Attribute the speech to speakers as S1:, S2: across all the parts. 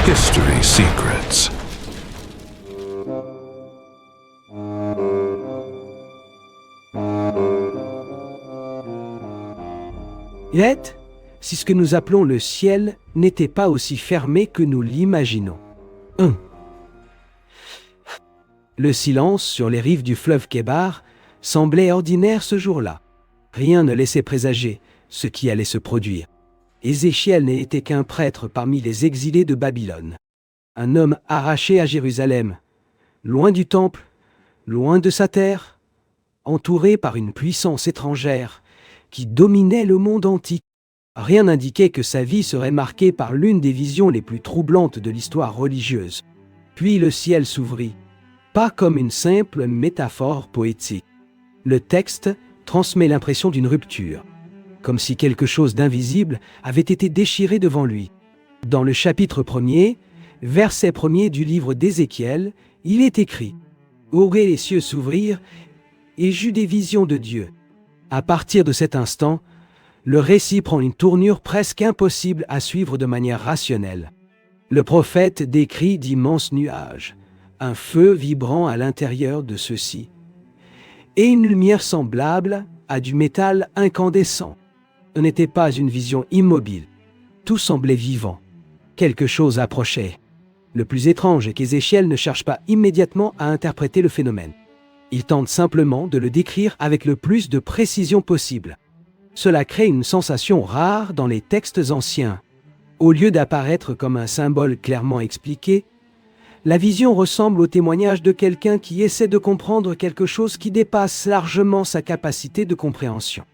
S1: History Secrets.
S2: Yet, si ce que nous appelons le ciel n'était pas aussi fermé que nous l'imaginons. 1. Le silence sur les rives du fleuve Kébar semblait ordinaire ce jour-là. Rien ne laissait présager ce qui allait se produire. Ézéchiel n'était qu'un prêtre parmi les exilés de Babylone. Un homme arraché à Jérusalem, loin du temple, loin de sa terre, entouré par une puissance étrangère qui dominait le monde antique. Rien n'indiquait que sa vie serait marquée par l'une des visions les plus troublantes de l'histoire religieuse. Puis le ciel s'ouvrit, pas comme une simple métaphore poétique. Le texte transmet l'impression d'une rupture, comme si quelque chose d'invisible avait été déchiré devant lui. Dans le chapitre 1er, verset 1er du livre d'Ézéchiel, il est écrit « Auraient les cieux s'ouvrir, et j'eus des visions de Dieu. » À partir de cet instant, le récit prend une tournure presque impossible à suivre de manière rationnelle. Le prophète décrit d'immenses nuages, un feu vibrant à l'intérieur de ceux-ci, et une lumière semblable à du métal incandescent. Ce n'était pas une vision immobile. Tout semblait vivant. Quelque chose approchait. Le plus étrange est qu'Ézéchiel ne cherche pas immédiatement à interpréter le phénomène. Il tente simplement de le décrire avec le plus de précision possible. Cela crée une sensation rare dans les textes anciens. Au lieu d'apparaître comme un symbole clairement expliqué, la vision ressemble au témoignage de quelqu'un qui essaie de comprendre quelque chose qui dépasse largement sa capacité de compréhension.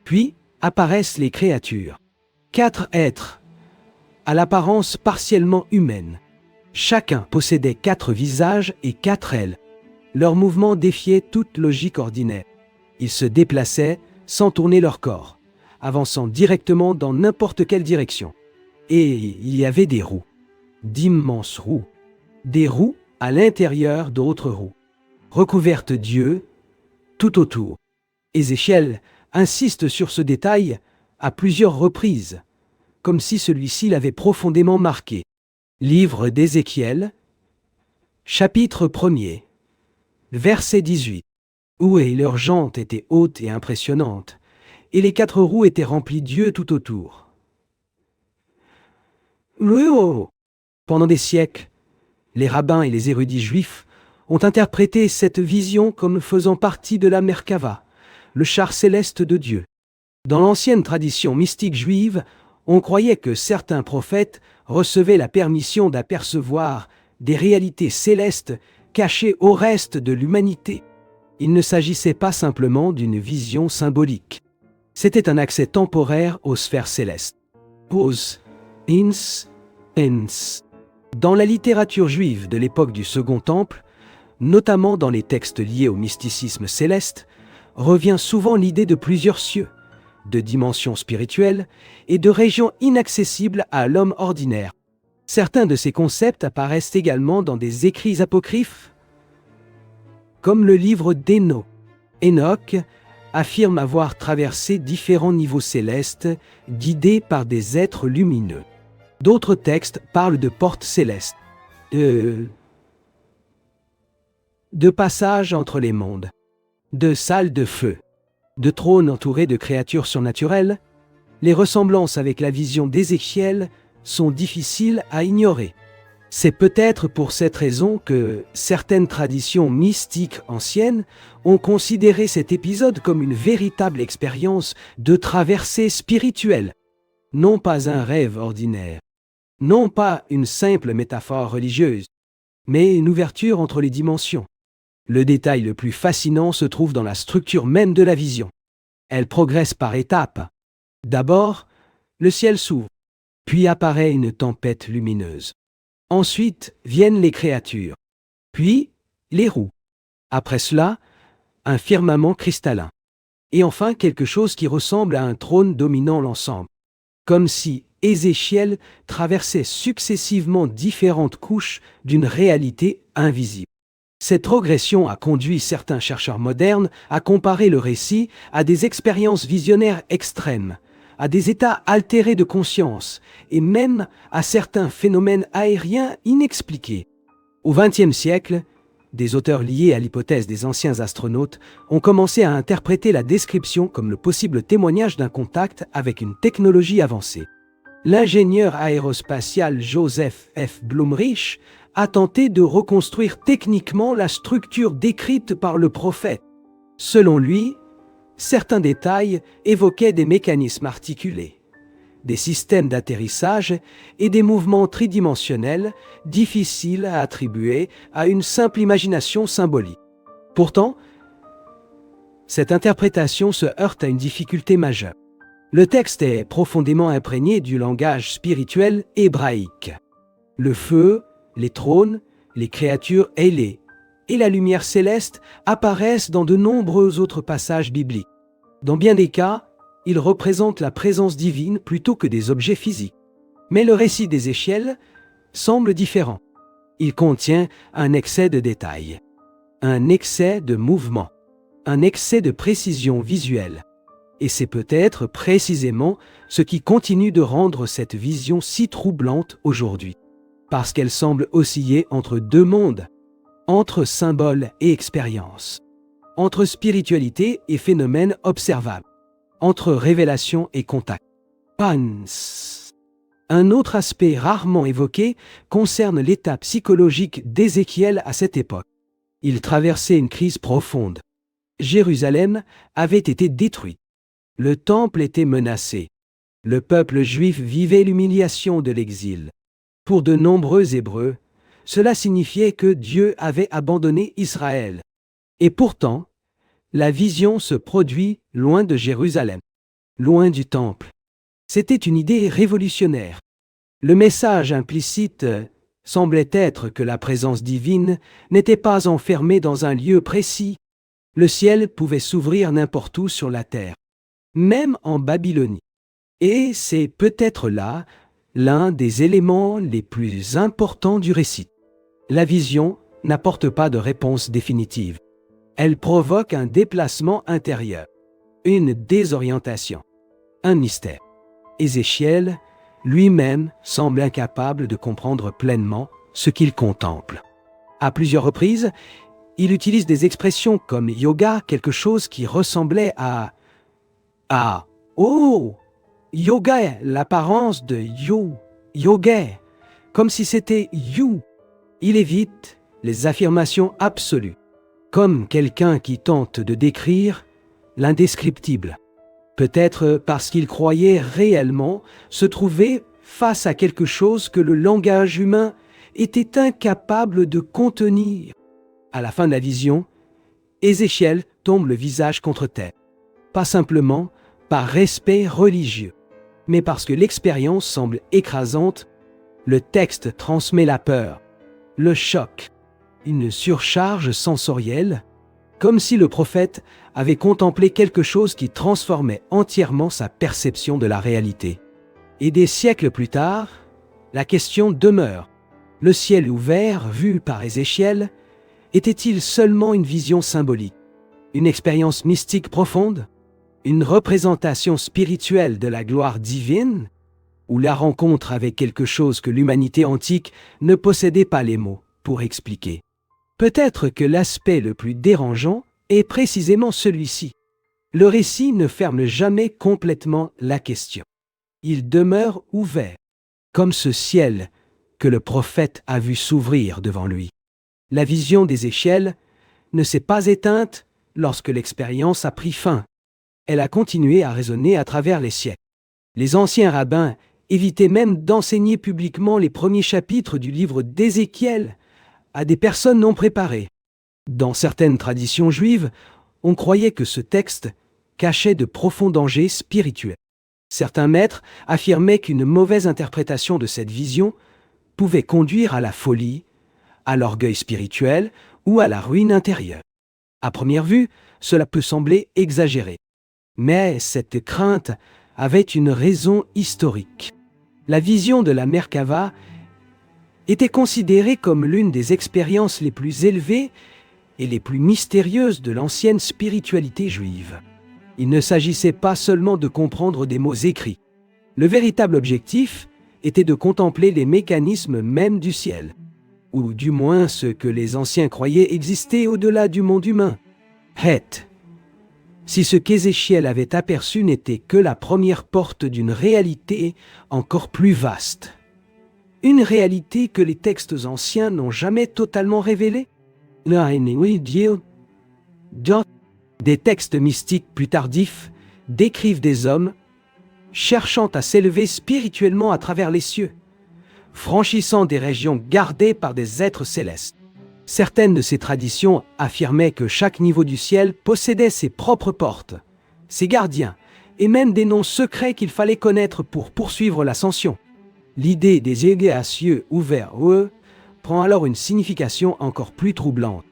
S2: Puis apparaissent les créatures. 4 êtres, à l'apparence partiellement humaine. Chacun possédait 4 visages et 4 ailes. Leurs mouvements défiaient toute logique ordinaire. Ils se déplaçaient sans tourner leur corps, avançant directement dans n'importe quelle direction. Et il y avait des roues, d'immenses roues, des roues à l'intérieur d'autres roues, recouvertes d'yeux tout autour. Ézéchiel insiste sur ce détail à plusieurs reprises, comme si celui-ci l'avait profondément marqué. Livre d'Ézéchiel, chapitre 1er, verset 18. Et leurs jantes étaient hautes et impressionnantes, et les 4 roues étaient remplies d'yeux tout autour. Pendant des siècles, les rabbins et les érudits juifs ont interprété cette vision comme faisant partie de la Merkava, le char céleste de Dieu. Dans l'ancienne tradition mystique juive, on croyait que certains prophètes recevaient la permission d'apercevoir des réalités célestes cachées au reste de l'humanité. Il ne s'agissait pas simplement d'une vision symbolique. C'était un accès temporaire aux sphères célestes. Dans la littérature juive de l'époque du Second Temple, notamment dans les textes liés au mysticisme céleste, revient souvent l'idée de plusieurs cieux, de dimensions spirituelles et de régions inaccessibles à l'homme ordinaire. Certains de ces concepts apparaissent également dans des écrits apocryphes, comme le livre d'Hénoch. Enoch affirme avoir traversé différents niveaux célestes, guidé par des êtres lumineux. D'autres textes parlent de portes célestes, de passages entre les mondes, de salles de feu, de trônes entourés de créatures surnaturelles. Les ressemblances avec la vision d'Ézéchiel sont difficiles à ignorer. C'est peut-être pour cette raison que certaines traditions mystiques anciennes ont considéré cet épisode comme une véritable expérience de traversée spirituelle, non pas un rêve ordinaire, non pas une simple métaphore religieuse, mais une ouverture entre les dimensions. Le détail le plus fascinant se trouve dans la structure même de la vision. Elle progresse par étapes. D'abord, le ciel s'ouvre, puis apparaît une tempête lumineuse. Ensuite viennent les créatures, puis les roues. Après cela, un firmament cristallin. Et enfin quelque chose qui ressemble à un trône dominant l'ensemble. Comme si Ézéchiel traversait successivement différentes couches d'une réalité invisible. Cette progression a conduit certains chercheurs modernes à comparer le récit à des expériences visionnaires extrêmes, à des états altérés de conscience et même à certains phénomènes aériens inexpliqués. Au XXe siècle, des auteurs liés à l'hypothèse des anciens astronautes ont commencé à interpréter la description comme le possible témoignage d'un contact avec une technologie avancée. L'ingénieur aérospatial Joseph F. Blumrich a tenté de reconstruire techniquement la structure décrite par le prophète. Selon lui, certains détails évoquaient des mécanismes articulés, des systèmes d'atterrissage et des mouvements tridimensionnels difficiles à attribuer à une simple imagination symbolique. Pourtant, cette interprétation se heurte à une difficulté majeure. Le texte est profondément imprégné du langage spirituel hébraïque. Le feu, les trônes, les créatures ailées et la lumière céleste apparaissent dans de nombreux autres passages bibliques. Dans bien des cas, ils représentent la présence divine plutôt que des objets physiques. Mais le récit d'Ézéchiel semble différent. Il contient un excès de détails, un excès de mouvement, un excès de précision visuelle. Et c'est peut-être précisément ce qui continue de rendre cette vision si troublante aujourd'hui. Parce qu'elle semble osciller entre deux mondes, entre symboles et expériences, entre spiritualité et phénomènes observables, entre révélation et contact. Un autre aspect rarement évoqué concerne l'état psychologique d'Ézéchiel à cette époque. Il traversait une crise profonde. Jérusalem avait été détruite. Le temple était menacé. Le peuple juif vivait l'humiliation de l'exil. Pour de nombreux Hébreux, cela signifiait que Dieu avait abandonné Israël. Et pourtant, la vision se produit loin de Jérusalem, loin du temple. C'était une idée révolutionnaire. Le message implicite semblait être que la présence divine n'était pas enfermée dans un lieu précis. Le ciel pouvait s'ouvrir n'importe où sur la terre, même en Babylonie. Et c'est peut-être là l'un des éléments les plus importants du récit. La vision n'apporte pas de réponse définitive. Elle provoque un déplacement intérieur, une désorientation, un mystère. Ézéchiel, lui-même, semble incapable de comprendre pleinement ce qu'il contemple. À plusieurs reprises, il utilise des expressions comme yoga, quelque chose qui ressemblait à oh, yoga, l'apparence de yoga, comme si c'était you. Il évite les affirmations absolues, comme quelqu'un qui tente de décrire l'indescriptible. Peut-être parce qu'il croyait réellement se trouver face à quelque chose que le langage humain était incapable de contenir. À la fin de la vision, Ézéchiel tombe le visage contre terre. Pas simplement par respect religieux, mais parce que l'expérience semble écrasante. Le texte transmet la peur, le choc, une surcharge sensorielle, comme si le prophète avait contemplé quelque chose qui transformait entièrement sa perception de la réalité. Et des siècles plus tard, la question demeure. Le ciel ouvert, vu par Ézéchiel, était-il seulement une vision symbolique, une expérience mystique profonde, une représentation spirituelle de la gloire divine, ou la rencontre avec quelque chose que l'humanité antique ne possédait pas les mots pour expliquer? Peut-être que l'aspect le plus dérangeant est précisément celui-ci. Le récit ne ferme jamais complètement la question. Il demeure ouvert, comme ce ciel que le prophète a vu s'ouvrir devant lui. La vision d'Ézéchiel ne s'est pas éteinte lorsque l'expérience a pris fin. Elle a continué à résonner à travers les siècles. Les anciens rabbins évitaient même d'enseigner publiquement les premiers chapitres du livre d'Ézéchiel à des personnes non préparées. Dans certaines traditions juives, on croyait que ce texte cachait de profonds dangers spirituels. Certains maîtres affirmaient qu'une mauvaise interprétation de cette vision pouvait conduire à la folie, à l'orgueil spirituel ou à la ruine intérieure. À première vue, cela peut sembler exagéré. Mais cette crainte avait une raison historique. La vision de la Merkava était considérée comme l'une des expériences les plus élevées et les plus mystérieuses de l'ancienne spiritualité juive. Il ne s'agissait pas seulement de comprendre des mots écrits. Le véritable objectif était de contempler les mécanismes mêmes du ciel, ou du moins ce que les anciens croyaient exister au-delà du monde humain. Si ce qu'Ézéchiel avait aperçu n'était que la première porte d'une réalité encore plus vaste. Une réalité que les textes anciens n'ont jamais totalement révélée. Des textes mystiques plus tardifs décrivent des hommes cherchant à s'élever spirituellement à travers les cieux, franchissant des régions gardées par des êtres célestes. Certaines de ces traditions affirmaient que chaque niveau du ciel possédait ses propres portes, ses gardiens, et même des noms secrets qu'il fallait connaître pour poursuivre l'ascension. L'idée des yeux à cieux ouverts prend alors une signification encore plus troublante.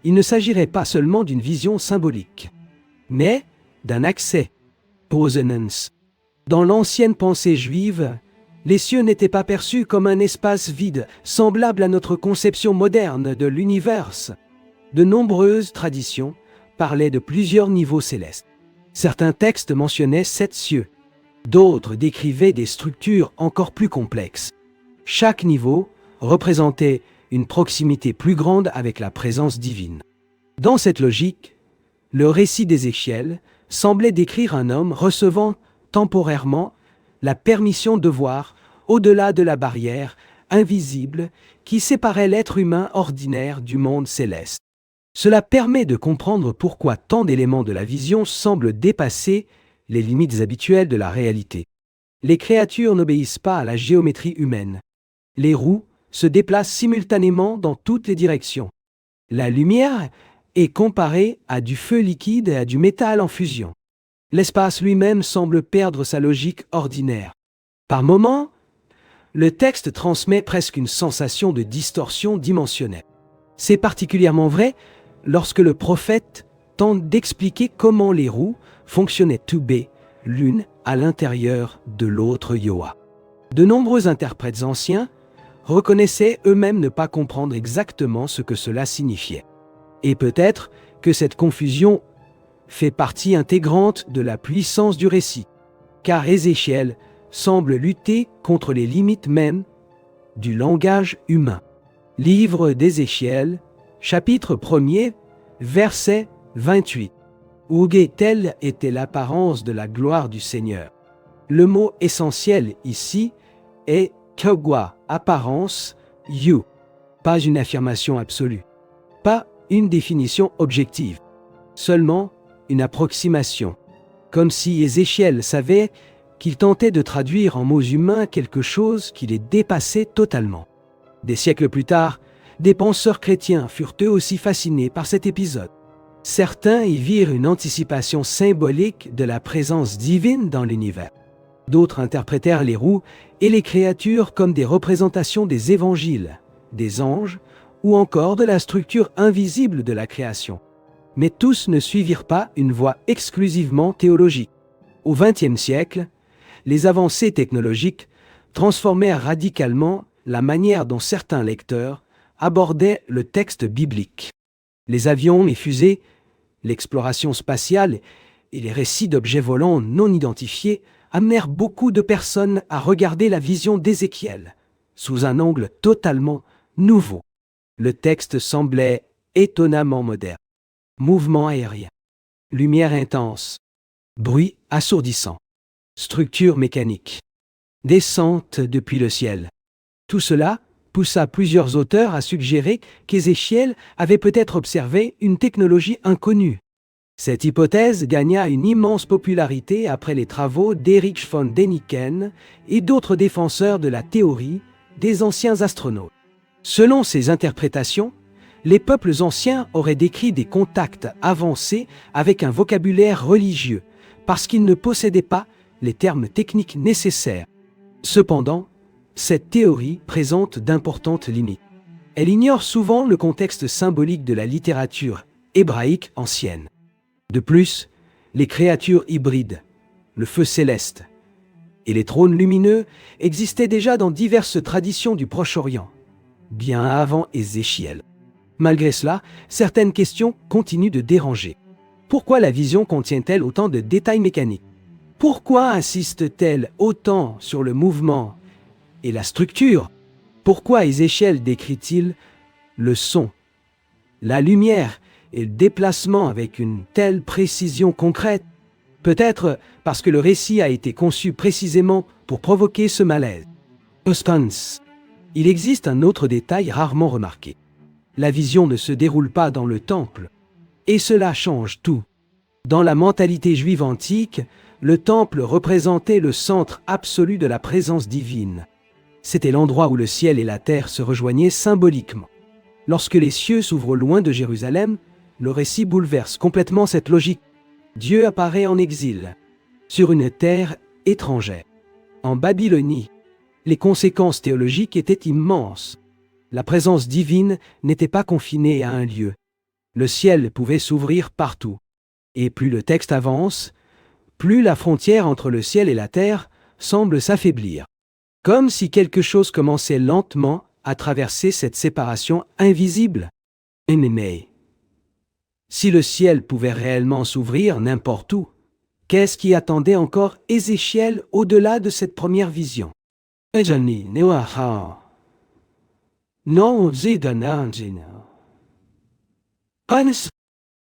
S2: Il ne s'agirait pas seulement d'une vision symbolique, mais d'un accès. Dans l'ancienne pensée juive, les cieux n'étaient pas perçus comme un espace vide, semblable à notre conception moderne de l'univers. De nombreuses traditions parlaient de plusieurs niveaux célestes. Certains textes mentionnaient 7 cieux, d'autres décrivaient des structures encore plus complexes. Chaque niveau représentait une proximité plus grande avec la présence divine. Dans cette logique, le récit d'Ézéchiel semblait décrire un homme recevant temporairement la permission de voir au-delà de la barrière invisible qui séparait l'être humain ordinaire du monde céleste. Cela permet de comprendre pourquoi tant d'éléments de la vision semblent dépasser les limites habituelles de la réalité. Les créatures n'obéissent pas à la géométrie humaine. Les roues se déplacent simultanément dans toutes les directions. La lumière est comparée à du feu liquide et à du métal en fusion. L'espace lui-même semble perdre sa logique ordinaire. Par moments, le texte transmet presque une sensation de distorsion dimensionnelle. C'est particulièrement vrai lorsque le prophète tente d'expliquer comment les roues fonctionnaient l'une à l'intérieur de l'autre Yoa. De nombreux interprètes anciens reconnaissaient eux-mêmes ne pas comprendre exactement ce que cela signifiait. Et peut-être que cette confusion fait partie intégrante de la puissance du récit, car Ézéchiel semble lutter contre les limites mêmes du langage humain. Livre d'Ézéchiel, chapitre 1er, verset 28. Où telle était l'apparence de la gloire du Seigneur. Le mot essentiel ici est kogwa, apparence, you. Pas une affirmation absolue, pas une définition objective, seulement une approximation, comme si Ézéchiel savait qu'il tentait de traduire en mots humains quelque chose qui les dépassait totalement. Des siècles plus tard, des penseurs chrétiens furent eux aussi fascinés par cet épisode. Certains y virent une anticipation symbolique de la présence divine dans l'univers. D'autres interprétèrent les roues et les créatures comme des représentations des évangiles, des anges ou encore de la structure invisible de la création. Mais tous ne suivirent pas une voie exclusivement théologique. Au XXe siècle, les avancées technologiques transformèrent radicalement la manière dont certains lecteurs abordaient le texte biblique. Les avions et fusées, l'exploration spatiale et les récits d'objets volants non identifiés amenèrent beaucoup de personnes à regarder la vision d'Ézéchiel sous un angle totalement nouveau. Le texte semblait étonnamment moderne. Mouvement aérien, lumière intense, bruit assourdissant, structure mécanique, descente depuis le ciel. Tout cela poussa plusieurs auteurs à suggérer qu'Ézéchiel avait peut-être observé une technologie inconnue. Cette hypothèse gagna une immense popularité après les travaux d'Erich von Däniken et d'autres défenseurs de la théorie des anciens astronautes. Selon ces interprétations, les peuples anciens auraient décrit des contacts avancés avec un vocabulaire religieux, parce qu'ils ne possédaient pas les termes techniques nécessaires. Cependant, cette théorie présente d'importantes limites. Elle ignore souvent le contexte symbolique de la littérature hébraïque ancienne. De plus, les créatures hybrides, le feu céleste et les trônes lumineux existaient déjà dans diverses traditions du Proche-Orient, bien avant Ézéchiel. Malgré cela, certaines questions continuent de déranger. Pourquoi la vision contient-elle autant de détails mécaniques? Pourquoi insiste-t-elle autant sur le mouvement et la structure? Pourquoi Ézéchiel décrit-il le son, la lumière et le déplacement avec une telle précision concrète? Peut-être parce que le récit a été conçu précisément pour provoquer ce malaise. Suspense. Il existe un autre détail rarement remarqué. La vision ne se déroule pas dans le temple. Et cela change tout. Dans la mentalité juive antique, le temple représentait le centre absolu de la présence divine. C'était l'endroit où le ciel et la terre se rejoignaient symboliquement. Lorsque les cieux s'ouvrent loin de Jérusalem, le récit bouleverse complètement cette logique. Dieu apparaît en exil, sur une terre étrangère. En Babylonie, les conséquences théologiques étaient immenses. La présence divine n'était pas confinée à un lieu. Le ciel pouvait s'ouvrir partout. Et plus le texte avance, plus la frontière entre le ciel et la terre semble s'affaiblir. Comme si quelque chose commençait lentement à traverser cette séparation invisible. Mais si le ciel pouvait réellement s'ouvrir n'importe où, qu'est-ce qui attendait encore Ézéchiel au-delà de cette première vision?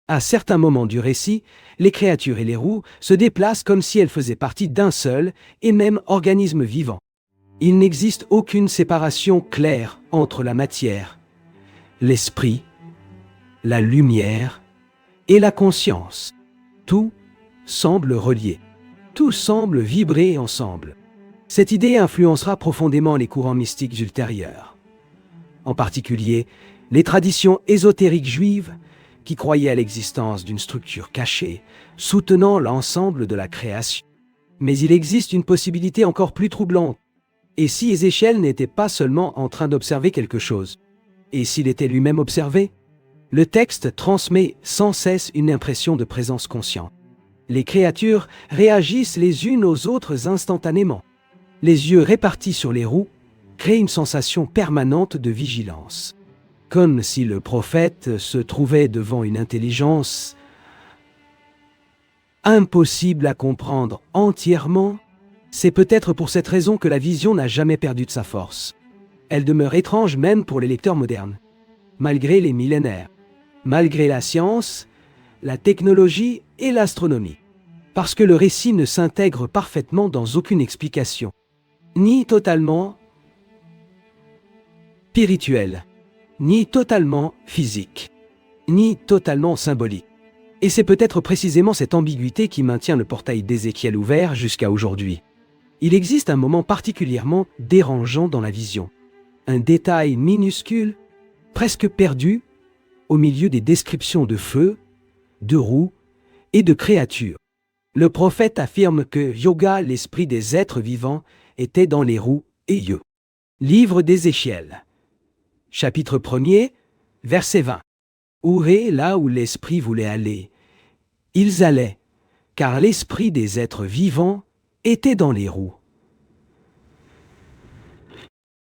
S2: À certains moments du récit, les créatures et les roues se déplacent comme si elles faisaient partie d'un seul et même organisme vivant. Il n'existe aucune séparation claire entre la matière, l'esprit, la lumière et la conscience. Tout semble relié. Tout semble vibrer ensemble. Cette idée influencera profondément les courants mystiques ultérieurs. En particulier, les traditions ésotériques juives qui croyaient à l'existence d'une structure cachée, soutenant l'ensemble de la création. Mais il existe une possibilité encore plus troublante. Et si Ézéchiel n'était pas seulement en train d'observer quelque chose? Et s'il était lui-même observé? Le texte transmet sans cesse une impression de présence consciente. Les créatures réagissent les unes aux autres instantanément. Les yeux répartis sur les roues créent une sensation permanente de vigilance. Comme si le prophète se trouvait devant une intelligence impossible à comprendre entièrement. C'est peut-être pour cette raison que la vision n'a jamais perdu de sa force. Elle demeure étrange même pour les lecteurs modernes. Malgré les millénaires, malgré la science, la technologie et l'astronomie. Parce que le récit ne s'intègre parfaitement dans aucune explication, ni totalement spirituelle, ni totalement physique, ni totalement symbolique. Et c'est peut-être précisément cette ambiguïté qui maintient le portail d'Ézéchiel ouvert jusqu'à aujourd'hui. Il existe un moment particulièrement dérangeant dans la vision. Un détail minuscule, presque perdu, au milieu des descriptions de feu, de roues et de créatures. Le prophète affirme que Yoga, l'esprit des êtres vivants, était dans les roues et Yo. Livre d'Ézéchiel. Chapitre 1er, verset 20. Où est là où l'esprit voulait aller? Ils allaient, car l'esprit des êtres vivants était dans les roues.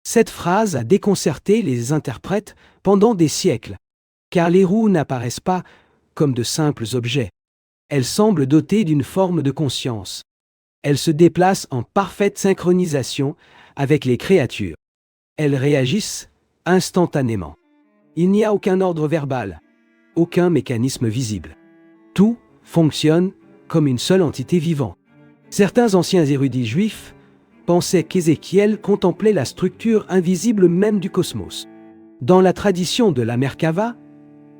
S2: Cette phrase a déconcerté les interprètes pendant des siècles, car les roues n'apparaissent pas comme de simples objets. Elles semblent dotées d'une forme de conscience. Elles se déplacent en parfaite synchronisation avec les créatures. Elles réagissent instantanément. Il n'y a aucun ordre verbal, aucun mécanisme visible. Tout fonctionne comme une seule entité vivante. Certains anciens érudits juifs pensaient qu'Ézéchiel contemplait la structure invisible même du cosmos. Dans la tradition de la Merkava,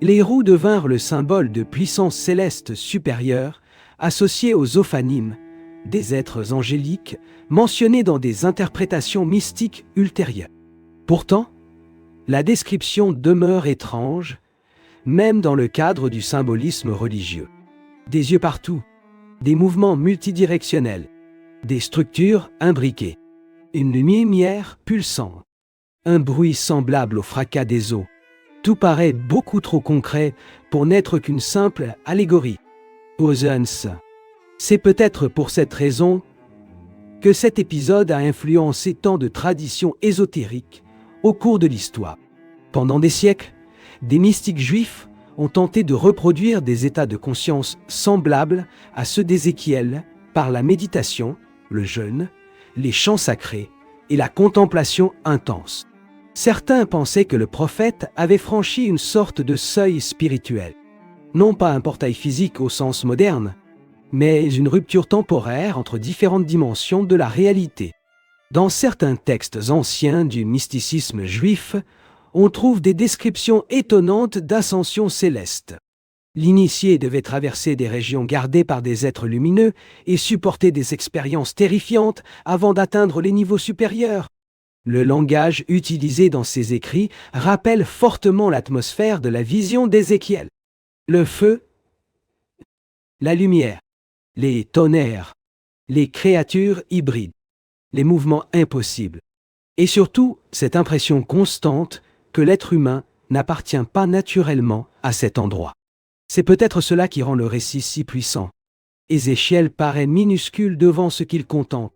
S2: les roues devinrent le symbole de puissance céleste supérieure associée aux ophanimes, des êtres angéliques mentionnés dans des interprétations mystiques ultérieures. Pourtant, la description demeure étrange, même dans le cadre du symbolisme religieux. Des yeux partout, des mouvements multidirectionnels, des structures imbriquées, une lumière pulsante, un bruit semblable au fracas des eaux. Tout paraît beaucoup trop concret pour n'être qu'une simple allégorie. Osens. C'est peut-être pour cette raison que cet épisode a influencé tant de traditions ésotériques au cours de l'histoire. Pendant des siècles, des mystiques juifs ont tenté de reproduire des états de conscience semblables à ceux d'Ézéchiel par la méditation, le jeûne, les chants sacrés et la contemplation intense. Certains pensaient que le prophète avait franchi une sorte de seuil spirituel. Non pas un portail physique au sens moderne, mais une rupture temporaire entre différentes dimensions de la réalité. Dans certains textes anciens du mysticisme juif, on trouve des descriptions étonnantes d'ascension céleste. L'initié devait traverser des régions gardées par des êtres lumineux et supporter des expériences terrifiantes avant d'atteindre les niveaux supérieurs. Le langage utilisé dans ces écrits rappelle fortement l'atmosphère de la vision d'Ézéchiel. Le feu, la lumière, les tonnerres, les créatures hybrides, les mouvements impossibles. Et surtout, cette impression constante que l'être humain n'appartient pas naturellement à cet endroit. C'est peut-être cela qui rend le récit si puissant. Ézéchiel paraît minuscule devant ce qu'il contemple,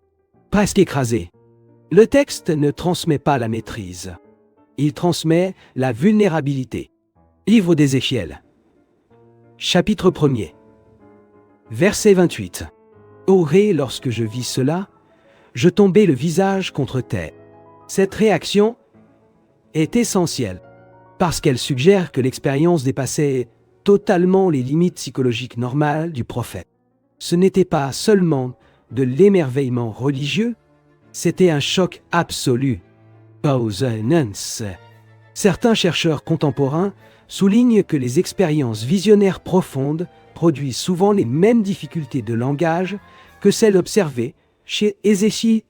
S2: presque écrasé. Le texte ne transmet pas la maîtrise. Il transmet la vulnérabilité. Livre d'Ézéchiel. Chapitre 1er. Verset 28. Oré, lorsque je vis cela, je tombai le visage contre terre. Cette réaction est essentielle, parce qu'elle suggère que l'expérience dépassait totalement les limites psychologiques normales du prophète. Ce n'était pas seulement de l'émerveillement religieux, c'était un choc absolu. Certains chercheurs contemporains soulignent que les expériences visionnaires profondes produisent souvent les mêmes difficultés de langage que celles observées chez Ézéchiel.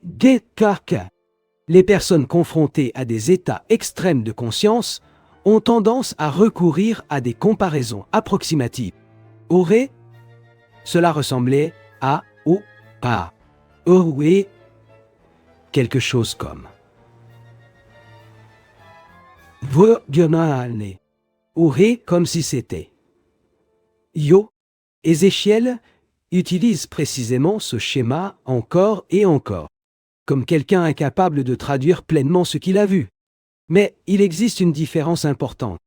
S2: Les personnes confrontées à des états extrêmes de conscience ont tendance à recourir à des comparaisons approximatives. Oré, cela ressemblait à ou à. Oré, quelque chose comme. Oré, comme si c'était. Yo, Ézéchiel utilise précisément ce schéma encore et encore, comme quelqu'un incapable de traduire pleinement ce qu'il a vu. Mais il existe une différence importante.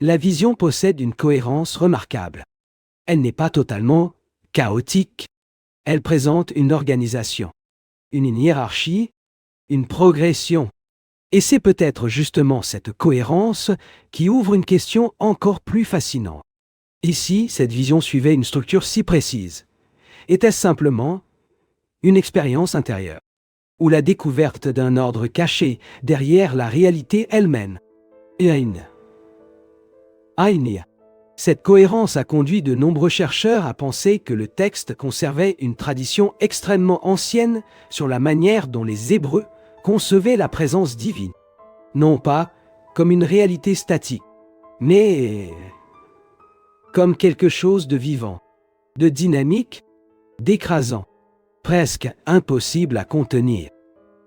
S2: La vision possède une cohérence remarquable. Elle n'est pas totalement chaotique. Elle présente une organisation, une hiérarchie, une progression. Et c'est peut-être justement cette cohérence qui ouvre une question encore plus fascinante. Ici, cette vision suivait une structure si précise. Était-ce simplement une expérience intérieure, ou la découverte d'un ordre caché derrière la réalité elle-même? Cette cohérence a conduit de nombreux chercheurs à penser que le texte conservait une tradition extrêmement ancienne sur la manière dont les Hébreux concevaient la présence divine. Non pas comme une réalité statique, mais comme quelque chose de vivant, de dynamique, d'écrasant, presque impossible à contenir.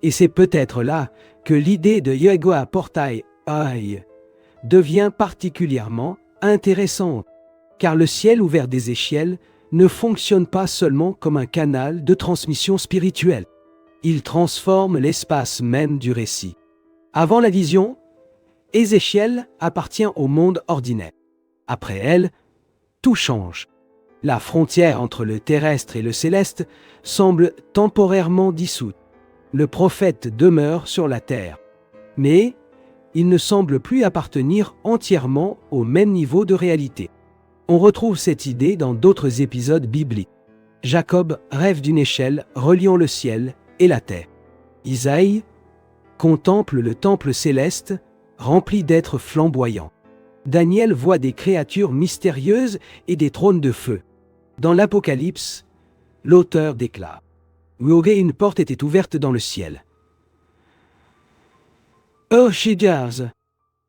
S2: Et c'est peut-être là que l'idée de Yahweh Portail Aïe devient particulièrement intéressante, car le ciel ouvert d'Ézéchiel ne fonctionne pas seulement comme un canal de transmission spirituelle. Il transforme l'espace même du récit. Avant la vision, Ézéchiel appartient au monde ordinaire. Après elle, tout change. La frontière entre le terrestre et le céleste semble temporairement dissoute. Le prophète demeure sur la terre. Mais il ne semble plus appartenir entièrement au même niveau de réalité. On retrouve cette idée dans d'autres épisodes bibliques. Jacob rêve d'une échelle reliant le ciel et la terre. Isaïe contemple le temple céleste rempli d'êtres flamboyants. Daniel voit des créatures mystérieuses et des trônes de feu. Dans l'Apocalypse, l'auteur déclare « Une porte était ouverte dans le ciel. »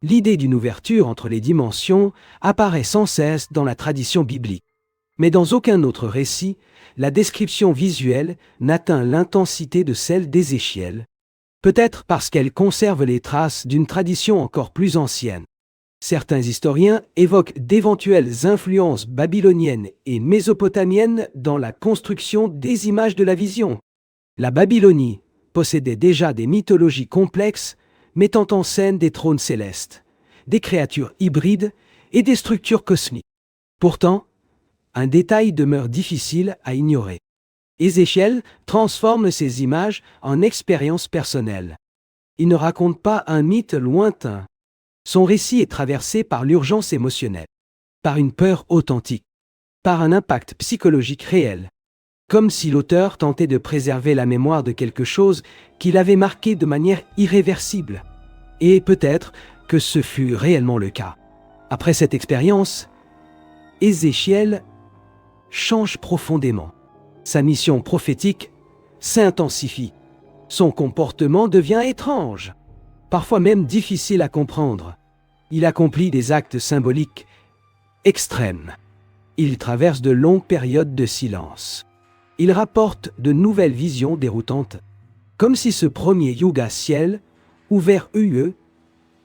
S2: L'idée d'une ouverture entre les dimensions apparaît sans cesse dans la tradition biblique. Mais dans aucun autre récit, la description visuelle n'atteint l'intensité de celle d'Ézéchiel, peut-être parce qu'elle conserve les traces d'une tradition encore plus ancienne. Certains historiens évoquent d'éventuelles influences babyloniennes et mésopotamiennes dans la construction des images de la vision. La Babylonie possédait déjà des mythologies complexes mettant en scène des trônes célestes, des créatures hybrides et des structures cosmiques. Pourtant, un détail demeure difficile à ignorer. Ézéchiel transforme ces images en expériences personnelles. Il ne raconte pas un mythe lointain. Son récit est traversé par l'urgence émotionnelle, par une peur authentique, par un impact psychologique réel, comme si l'auteur tentait de préserver la mémoire de quelque chose qui l'avait marqué de manière irréversible. Et peut-être que ce fut réellement le cas. Après cette expérience, Ézéchiel change profondément. Sa mission prophétique s'intensifie. Son comportement devient étrange, parfois même difficile à comprendre. Il accomplit des actes symboliques extrêmes. Il traverse de longues périodes de silence. Il rapporte de nouvelles visions déroutantes, comme si ce premier Yuga ciel, ouvert UE,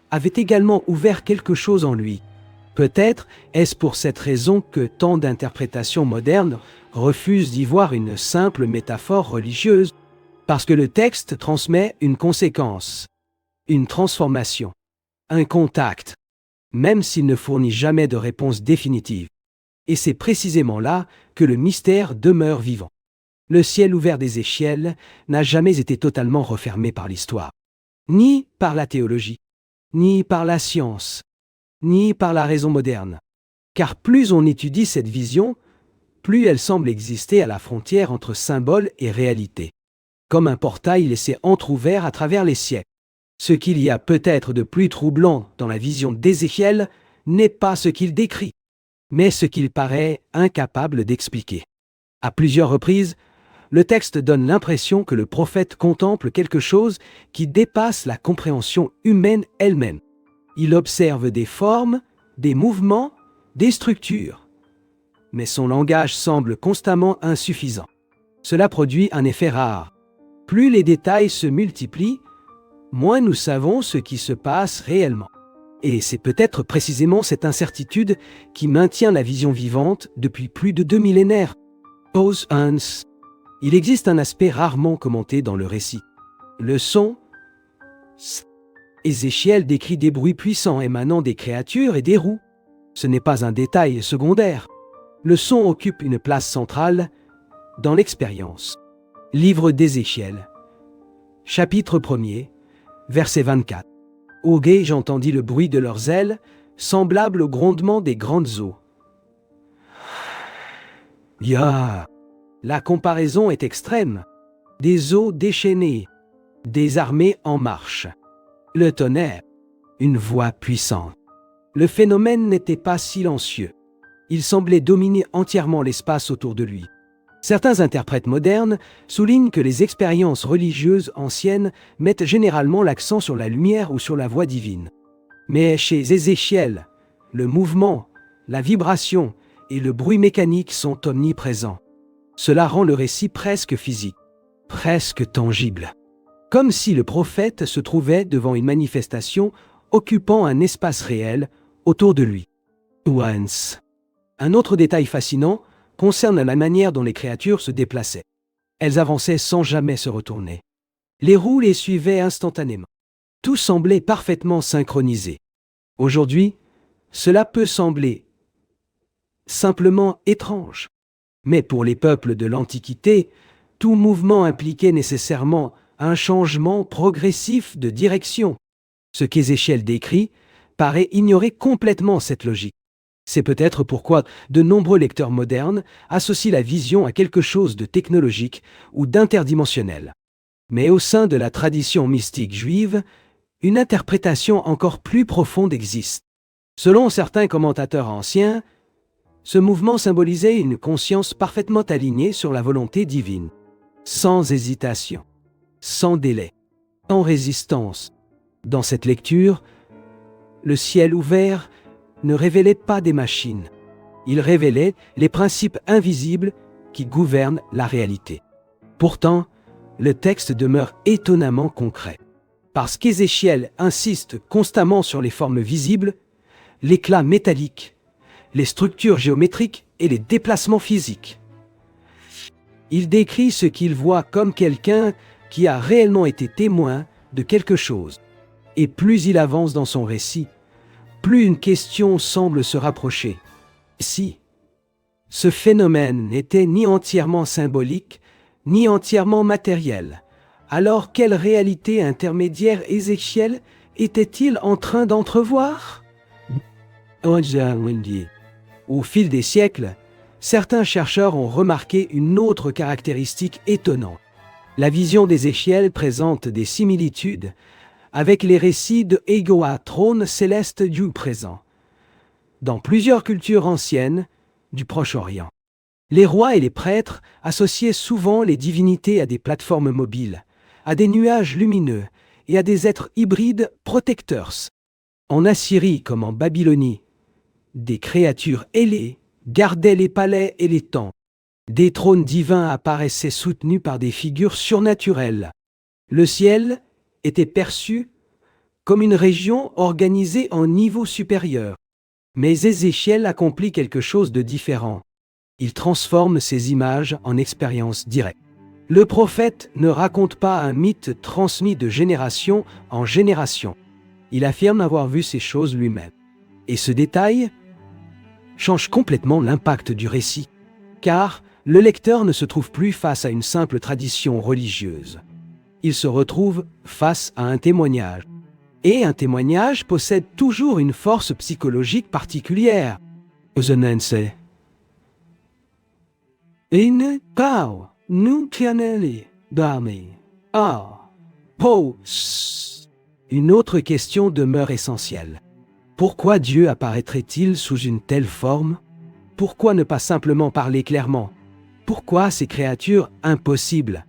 S2: avait également ouvert quelque chose en lui. Peut-être est-ce pour cette raison que tant d'interprétations modernes refusent d'y voir une simple métaphore religieuse, parce que le texte transmet une conséquence, une transformation, un contact, même s'il ne fournit jamais de réponse définitive. Et c'est précisément là que le mystère demeure vivant. Le ciel ouvert d'Ézéchiel n'a jamais été totalement refermé par l'histoire, ni par la théologie, ni par la science, ni par la raison moderne. Car plus on étudie cette vision, plus elle semble exister à la frontière entre symbole et réalité, comme un portail laissé entrouvert à travers les siècles. Ce qu'il y a peut-être de plus troublant dans la vision d'Ézéchiel n'est pas ce qu'il décrit, mais ce qu'il paraît incapable d'expliquer. À plusieurs reprises, le texte donne l'impression que le prophète contemple quelque chose qui dépasse la compréhension humaine elle-même. Il observe des formes, des mouvements, des structures. Mais son langage semble constamment insuffisant. Cela produit un effet rare. Plus les détails se multiplient, moins nous savons ce qui se passe réellement. Et c'est peut-être précisément cette incertitude qui maintient la vision vivante depuis plus de 2 millénaires. Pause Hans. Il existe un aspect rarement commenté dans le récit. Le son. Ézéchiel décrit des bruits puissants émanant des créatures et des roues. Ce n'est pas un détail secondaire. Le son occupe une place centrale dans l'expérience. Livre d'Ézéchiel, chapitre 1er, verset 24. Au gué, j'entendis le bruit de leurs ailes, semblable au grondement des grandes eaux. Ya! La comparaison est extrême. Des eaux déchaînées, des armées en marche. Le tonnerre, une voix puissante. Le phénomène n'était pas silencieux. Il semblait dominer entièrement l'espace autour de lui. Certains interprètes modernes soulignent que les expériences religieuses anciennes mettent généralement l'accent sur la lumière ou sur la voix divine. Mais chez Ézéchiel, le mouvement, la vibration et le bruit mécanique sont omniprésents. Cela rend le récit presque physique, presque tangible. Comme si le prophète se trouvait devant une manifestation occupant un espace réel autour de lui. Once. Un autre détail fascinant concerne la manière dont les créatures se déplaçaient. Elles avançaient sans jamais se retourner. Les roues les suivaient instantanément. Tout semblait parfaitement synchronisé. Aujourd'hui, cela peut sembler simplement étrange. Mais pour les peuples de l'Antiquité, tout mouvement impliquait nécessairement un changement progressif de direction. Ce qu'Ézéchiel décrit paraît ignorer complètement cette logique. C'est peut-être pourquoi de nombreux lecteurs modernes associent la vision à quelque chose de technologique ou d'interdimensionnel. Mais au sein de la tradition mystique juive, une interprétation encore plus profonde existe. Selon certains commentateurs anciens, ce mouvement symbolisait une conscience parfaitement alignée sur la volonté divine, sans hésitation, sans délai, sans résistance. Dans cette lecture, le ciel ouvert ne révélait pas des machines. Il révélait les principes invisibles qui gouvernent la réalité. Pourtant, le texte demeure étonnamment concret. Parce qu'Ézéchiel insiste constamment sur les formes visibles, l'éclat métallique, les structures géométriques et les déplacements physiques. Il décrit ce qu'il voit comme quelqu'un qui a réellement été témoin de quelque chose. Et plus il avance dans son récit, plus une question semble se rapprocher. Si ce phénomène n'était ni entièrement symbolique, ni entièrement matériel, alors quelle réalité intermédiaire Ézéchiel était-il en train d'entrevoir? Au fil des siècles, certains chercheurs ont remarqué une autre caractéristique étonnante. La vision d'Ézéchiel présente des similitudes avec les récits de Égoa, trône céleste du présent, dans plusieurs cultures anciennes du Proche-Orient. Les rois et les prêtres associaient souvent les divinités à des plateformes mobiles, à des nuages lumineux et à des êtres hybrides protecteurs. En Assyrie comme en Babylonie, des créatures ailées gardaient les palais et les temples. Des trônes divins apparaissaient soutenus par des figures surnaturelles. Le ciel était perçu comme une région organisée en niveaux supérieurs. Mais Ézéchiel accomplit quelque chose de différent. Il transforme ces images en expériences directes. Le prophète ne raconte pas un mythe transmis de génération en génération. Il affirme avoir vu ces choses lui-même. Et ce détail change complètement l'impact du récit, car le lecteur ne se trouve plus face à une simple tradition religieuse. Il se retrouve face à un témoignage. Et un témoignage possède toujours une force psychologique particulière. Une autre question demeure essentielle. Pourquoi Dieu apparaîtrait-il sous une telle forme? Pourquoi ne pas simplement parler clairement? Pourquoi ces créatures impossibles?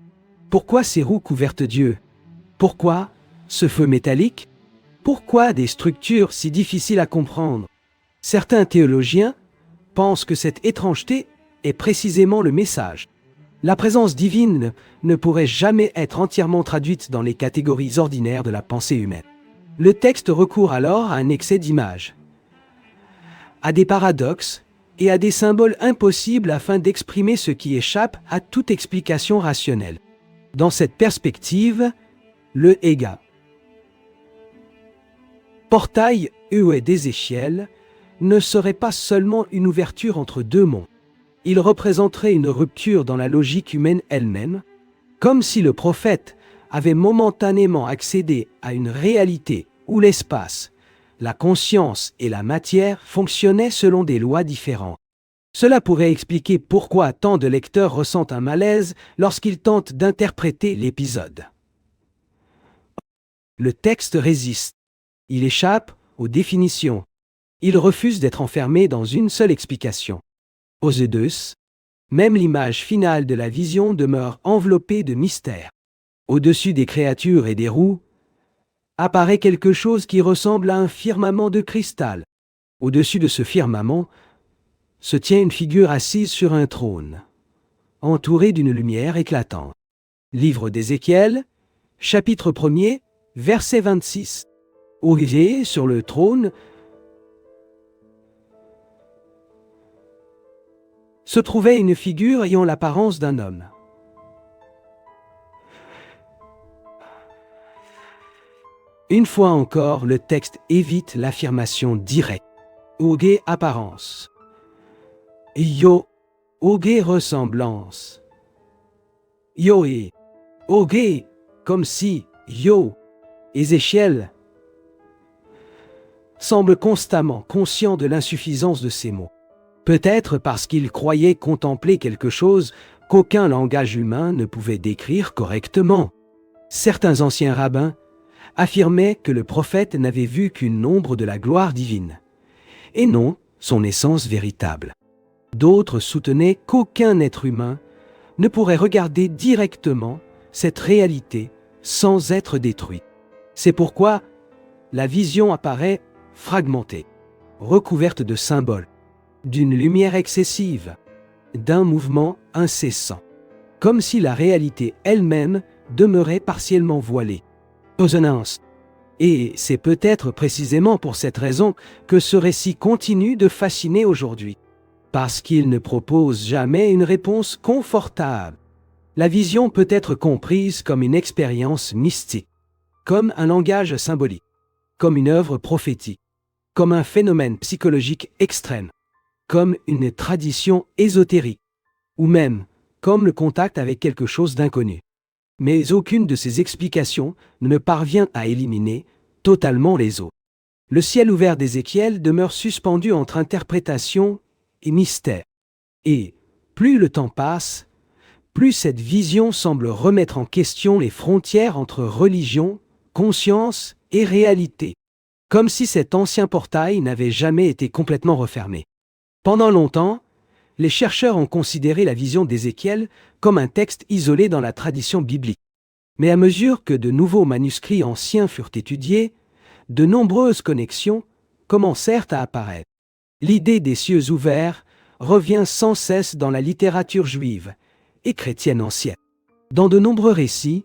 S2: Pourquoi ces roues couvertes d'yeux? Pourquoi ce feu métallique? Pourquoi des structures si difficiles à comprendre? Certains théologiens pensent que cette étrangeté est précisément le message. La présence divine ne pourrait jamais être entièrement traduite dans les catégories ordinaires de la pensée humaine. Le texte recourt alors à un excès d'images, à des paradoxes et à des symboles impossibles afin d'exprimer ce qui échappe à toute explication rationnelle. Dans cette perspective, le Ega, portail d'Ézéchiel, ne serait pas seulement une ouverture entre deux mondes. Il représenterait une rupture dans la logique humaine elle-même, comme si le prophète avait momentanément accédé à une réalité où l'espace, la conscience et la matière fonctionnaient selon des lois différentes. Cela pourrait expliquer pourquoi tant de lecteurs ressentent un malaise lorsqu'ils tentent d'interpréter l'épisode. Le texte résiste. Il échappe aux définitions. Il refuse d'être enfermé dans une seule explication. Aux Zeus, même l'image finale de la vision demeure enveloppée de mystère. Au-dessus des créatures et des roues, apparaît quelque chose qui ressemble à un firmament de cristal. Au-dessus de ce firmament, se tient une figure assise sur un trône, entourée d'une lumière éclatante. Livre d'Ézéchiel, chapitre 1er, verset 26. Orié sur le trône se trouvait une figure ayant l'apparence d'un homme. Une fois encore, le texte évite l'affirmation directe. Ogé apparence. Yo. Ogé ressemblance. Yoé. Ogé, comme si, yo. Ézéchiel semble constamment conscient de l'insuffisance de ces mots. Peut-être parce qu'il croyait contempler quelque chose qu'aucun langage humain ne pouvait décrire correctement. Certains anciens rabbins affirmaient que le prophète n'avait vu qu'une ombre de la gloire divine, et non son essence véritable. D'autres soutenaient qu'aucun être humain ne pourrait regarder directement cette réalité sans être détruit. C'est pourquoi la vision apparaît fragmentée, recouverte de symboles, d'une lumière excessive, d'un mouvement incessant, comme si la réalité elle-même demeurait partiellement voilée. Et c'est peut-être précisément pour cette raison que ce récit continue de fasciner aujourd'hui, parce qu'il ne propose jamais une réponse confortable. La vision peut être comprise comme une expérience mystique, comme un langage symbolique, comme une œuvre prophétique, comme un phénomène psychologique extrême, comme une tradition ésotérique, ou même comme le contact avec quelque chose d'inconnu. Mais aucune de ces explications ne parvient à éliminer totalement les autres. Le ciel ouvert d'Ézéchiel demeure suspendu entre interprétation et mystère. Et plus le temps passe, plus cette vision semble remettre en question les frontières entre religion, conscience et réalité, comme si cet ancien portail n'avait jamais été complètement refermé. Pendant longtemps, les chercheurs ont considéré la vision d'Ézéchiel comme un texte isolé dans la tradition biblique. Mais à mesure que de nouveaux manuscrits anciens furent étudiés, de nombreuses connexions commencèrent à apparaître. L'idée des cieux ouverts revient sans cesse dans la littérature juive et chrétienne ancienne. Dans de nombreux récits,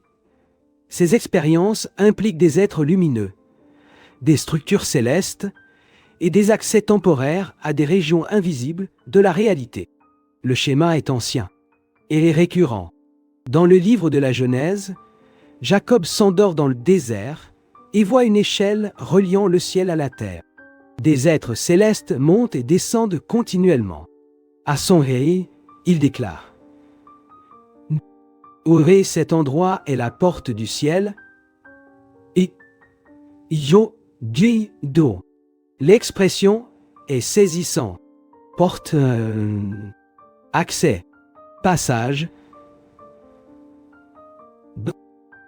S2: ces expériences impliquent des êtres lumineux, des structures célestes et des accès temporaires à des régions invisibles de la réalité. Le schéma est ancien et récurrent. Dans le livre de la Genèse, Jacob s'endort dans le désert et voit une échelle reliant le ciel à la terre. Des êtres célestes montent et descendent continuellement. À son réveil, il déclare « Ouvrez, cet endroit est la porte du ciel, et yo di do ». L'expression est saisissante. Porte, accès, passage.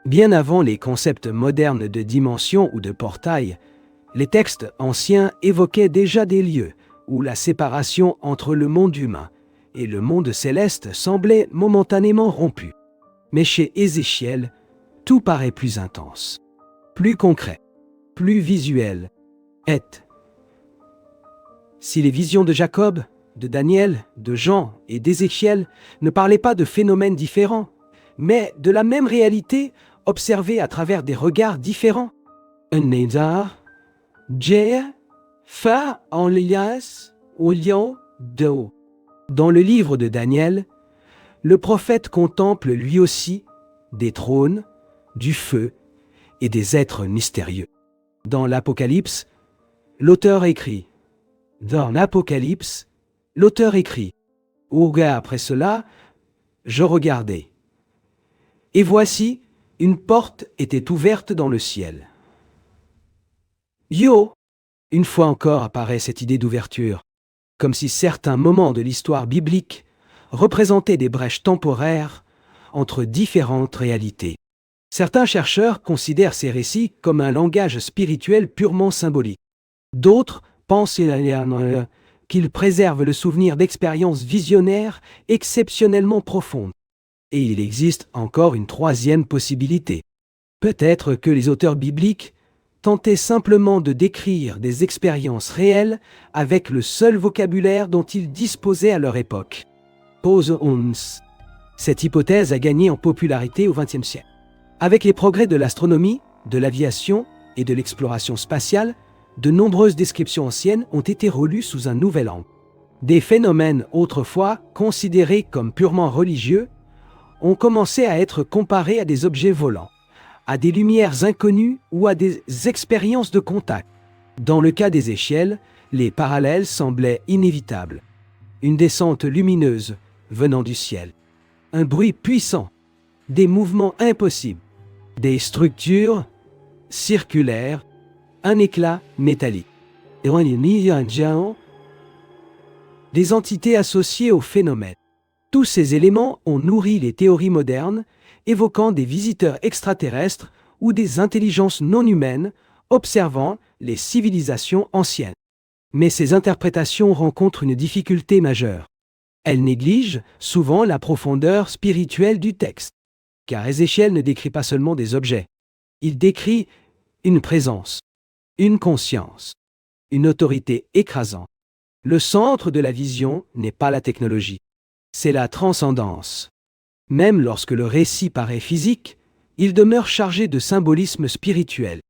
S2: Bien avant les concepts modernes de dimension ou de portail, les textes anciens évoquaient déjà des lieux où la séparation entre le monde humain et le monde céleste semblait momentanément rompue. Mais chez Ézéchiel, tout paraît plus intense, plus concret, plus visuel. Si les visions de Jacob, de Daniel, de Jean et d'Ézéchiel ne parlaient pas de phénomènes différents, mais de la même réalité observée à travers des regards différents. Nézar, Djer, Fa, Enlias, Olion, Do. Dans le livre de Daniel, le prophète contemple lui aussi des trônes, du feu et des êtres mystérieux. Dans l'Apocalypse, l'auteur écrit. Dans l'Apocalypse, l'auteur écrit. Après cela, je regardai. Et voici, une porte était ouverte dans le ciel. Une fois encore apparaît cette idée d'ouverture, comme si certains moments de l'histoire biblique représentaient des brèches temporaires entre différentes réalités. Certains chercheurs considèrent ces récits comme un langage spirituel purement symbolique. D'autres pensent qu'ils préservent le souvenir d'expériences visionnaires exceptionnellement profondes. Et il existe encore une troisième possibilité. Peut-être que les auteurs bibliques tentaient simplement de décrire des expériences réelles avec le seul vocabulaire dont ils disposaient à leur époque. Cette hypothèse a gagné en popularité au XXe siècle. Avec les progrès de l'astronomie, de l'aviation et de l'exploration spatiale, de nombreuses descriptions anciennes ont été relues sous un nouvel angle. Des phénomènes autrefois considérés comme purement religieux ont commencé à être comparés à des objets volants, à des lumières inconnues ou à des expériences de contact. Dans le cas d'Ézéchiel, les parallèles semblaient inévitables. Une descente lumineuse venant du ciel, un bruit puissant, des mouvements impossibles, des structures circulaires, un éclat métallique. Des entités associées au phénomène. Tous ces éléments ont nourri les théories modernes, évoquant des visiteurs extraterrestres ou des intelligences non humaines observant les civilisations anciennes. Mais ces interprétations rencontrent une difficulté majeure. Elles négligent souvent la profondeur spirituelle du texte. Car Ézéchiel ne décrit pas seulement des objets. Il décrit une présence, une conscience, une autorité écrasante. Le centre de la vision n'est pas la technologie, c'est la transcendance. Même lorsque le récit paraît physique, il demeure chargé de symbolisme spirituel.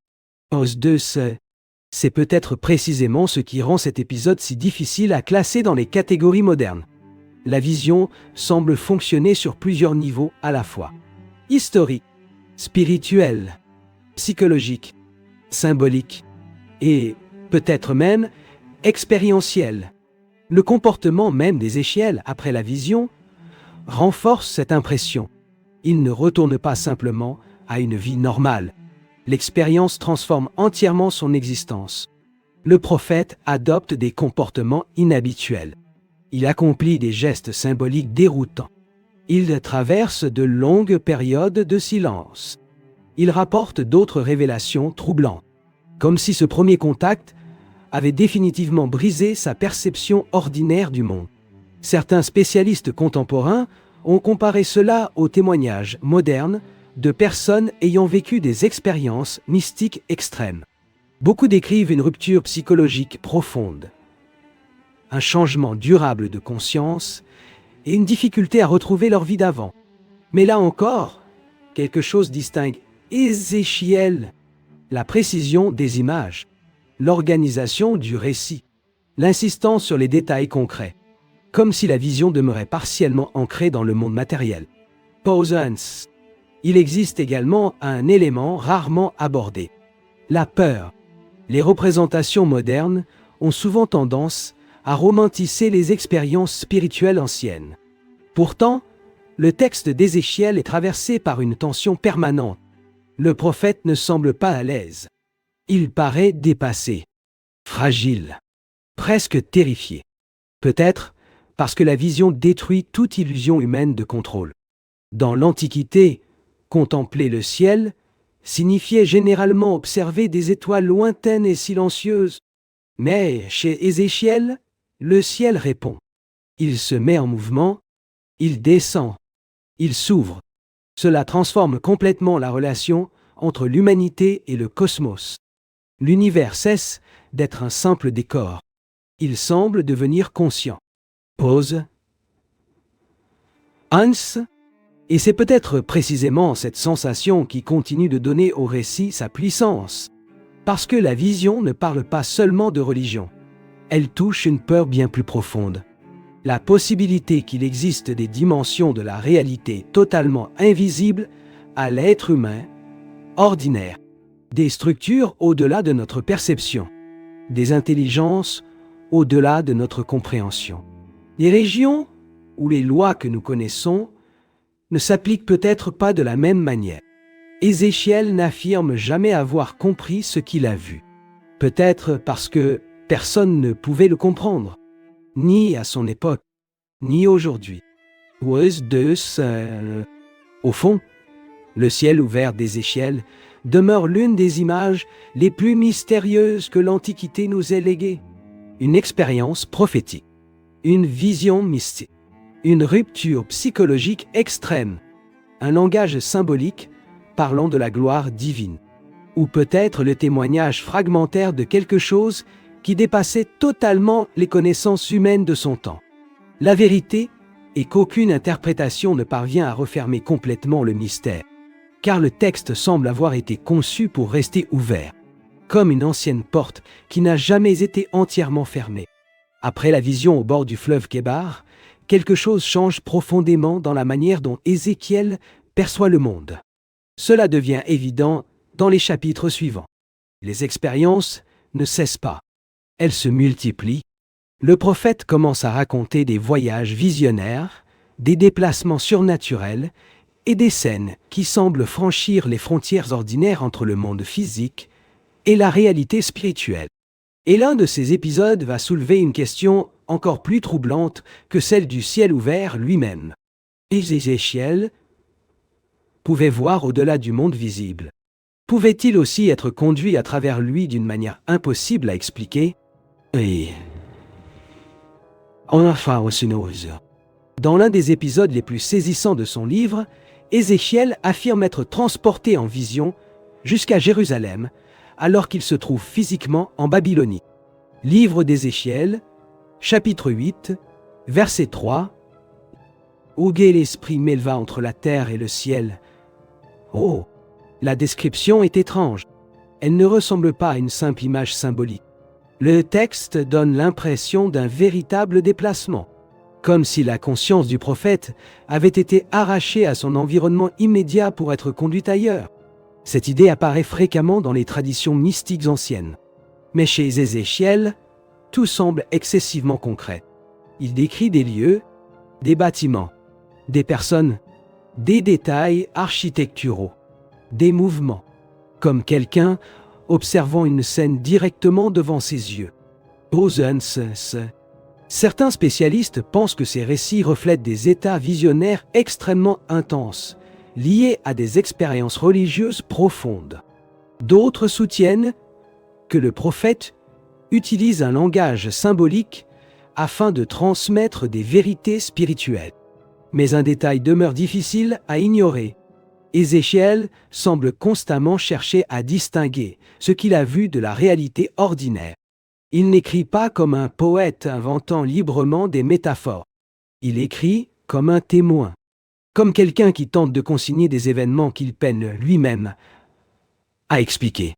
S2: C'est peut-être précisément ce qui rend cet épisode si difficile à classer dans les catégories modernes. La vision semble fonctionner sur plusieurs niveaux à la fois. Historique, spirituel, psychologique, symbolique et peut-être même expérientielle. Le comportement même d'Ézéchiel après la vision renforce cette impression. Il ne retourne pas simplement à une vie normale. L'expérience transforme entièrement son existence. Le prophète adopte des comportements inhabituels. Il accomplit des gestes symboliques déroutants. Il traverse de longues périodes de silence. Il rapporte d'autres révélations troublantes, comme si ce premier contact avait définitivement brisé sa perception ordinaire du monde. Certains spécialistes contemporains ont comparé cela aux témoignages modernes de personnes ayant vécu des expériences mystiques extrêmes. Beaucoup décrivent une rupture psychologique profonde, un changement durable de conscience et une difficulté à retrouver leur vie d'avant. Mais là encore, quelque chose distingue Ézéchiel, la précision des images, l'organisation du récit, l'insistance sur les détails concrets, comme si la vision demeurait partiellement ancrée dans le monde matériel. Posance. Il existe également un élément rarement abordé, la peur. Les représentations modernes ont souvent tendance à romantiser les expériences spirituelles anciennes. Pourtant, le texte d'Ézéchiel est traversé par une tension permanente. Le prophète ne semble pas à l'aise. Il paraît dépassé, fragile, presque terrifié. Peut-être parce que la vision détruit toute illusion humaine de contrôle. Dans l'Antiquité, contempler le ciel signifiait généralement observer des étoiles lointaines et silencieuses. Mais chez Ézéchiel, le ciel répond. Il se met en mouvement, il descend, il s'ouvre. Cela transforme complètement la relation entre l'humanité et le cosmos. L'univers cesse d'être un simple décor. Il semble devenir conscient. Pause. Hans. Et c'est peut-être précisément cette sensation qui continue de donner au récit sa puissance. Parce que la vision ne parle pas seulement de religion. Elle touche une peur bien plus profonde. La possibilité qu'il existe des dimensions de la réalité totalement invisibles à l'être humain, ordinaire. Des structures au-delà de notre perception. Des intelligences au-delà de notre compréhension. Les régions ou les lois que nous connaissons ne s'appliquent peut-être pas de la même manière. Ézéchiel n'affirme jamais avoir compris ce qu'il a vu. Peut-être parce que personne ne pouvait le comprendre, ni à son époque, ni aujourd'hui. Au fond, le ciel ouvert d'Ézéchiel demeure l'une des images les plus mystérieuses que l'Antiquité nous ait léguées. Une expérience prophétique, une vision mystique, une rupture psychologique extrême, un langage symbolique parlant de la gloire divine, ou peut-être le témoignage fragmentaire de quelque chose qui dépassait totalement les connaissances humaines de son temps. La vérité est qu'aucune interprétation ne parvient à refermer complètement le mystère, car le texte semble avoir été conçu pour rester ouvert, comme une ancienne porte qui n'a jamais été entièrement fermée. Après la vision au bord du fleuve Kébar, quelque chose change profondément dans la manière dont Ézéchiel perçoit le monde. Cela devient évident dans les chapitres suivants. Les expériences ne cessent pas. Elles se multiplient. Le prophète commence à raconter des voyages visionnaires, des déplacements surnaturels et des scènes qui semblent franchir les frontières ordinaires entre le monde physique et la réalité spirituelle. Et l'un de ces épisodes va soulever une question encore plus troublante que celle du ciel ouvert lui-même. Ézéchiel pouvait voir au-delà du monde visible. Pouvait-il aussi être conduit à travers lui d'une manière impossible à expliquer? Et dans l'un des épisodes les plus saisissants de son livre, Ézéchiel affirme être transporté en vision jusqu'à Jérusalem, alors qu'il se trouve physiquement en Babylonie. Livre d'Ézéchiel, chapitre 8, verset 3. Où l'esprit m'éleva entre la terre et le ciel. Oh! La description est étrange. Elle ne ressemble pas à une simple image symbolique. Le texte donne l'impression d'un véritable déplacement, comme si la conscience du prophète avait été arrachée à son environnement immédiat pour être conduite ailleurs. Cette idée apparaît fréquemment dans les traditions mystiques anciennes. Mais chez Ézéchiel, tout semble excessivement concret. Il décrit des lieux, des bâtiments, des personnes, des détails architecturaux, des mouvements, comme quelqu'un observant une scène directement devant ses yeux. Certains spécialistes pensent que ces récits reflètent des états visionnaires extrêmement intenses, liés à des expériences religieuses profondes. D'autres soutiennent que le prophète utilise un langage symbolique afin de transmettre des vérités spirituelles. Mais un détail demeure difficile à ignorer. Ézéchiel semble constamment chercher à distinguer ce qu'il a vu de la réalité ordinaire. Il n'écrit pas comme un poète inventant librement des métaphores. Il écrit comme un témoin, comme quelqu'un qui tente de consigner des événements qu'il peine lui-même à expliquer.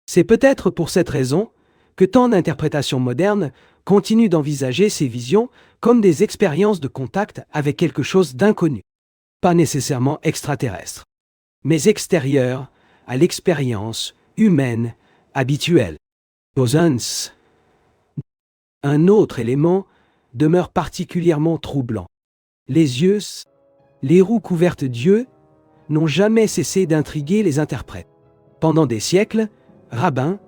S2: C'est peut-être pour cette raison que tant d'interprétations modernes continuent d'envisager ces visions comme des expériences de contact avec quelque chose d'inconnu, pas nécessairement extraterrestre, mais extérieur à l'expérience humaine habituelle. Un autre élément demeure particulièrement troublant. Les yeux, les roues couvertes d'yeux, n'ont jamais cessé d'intriguer les interprètes. Pendant des siècles, rabbins,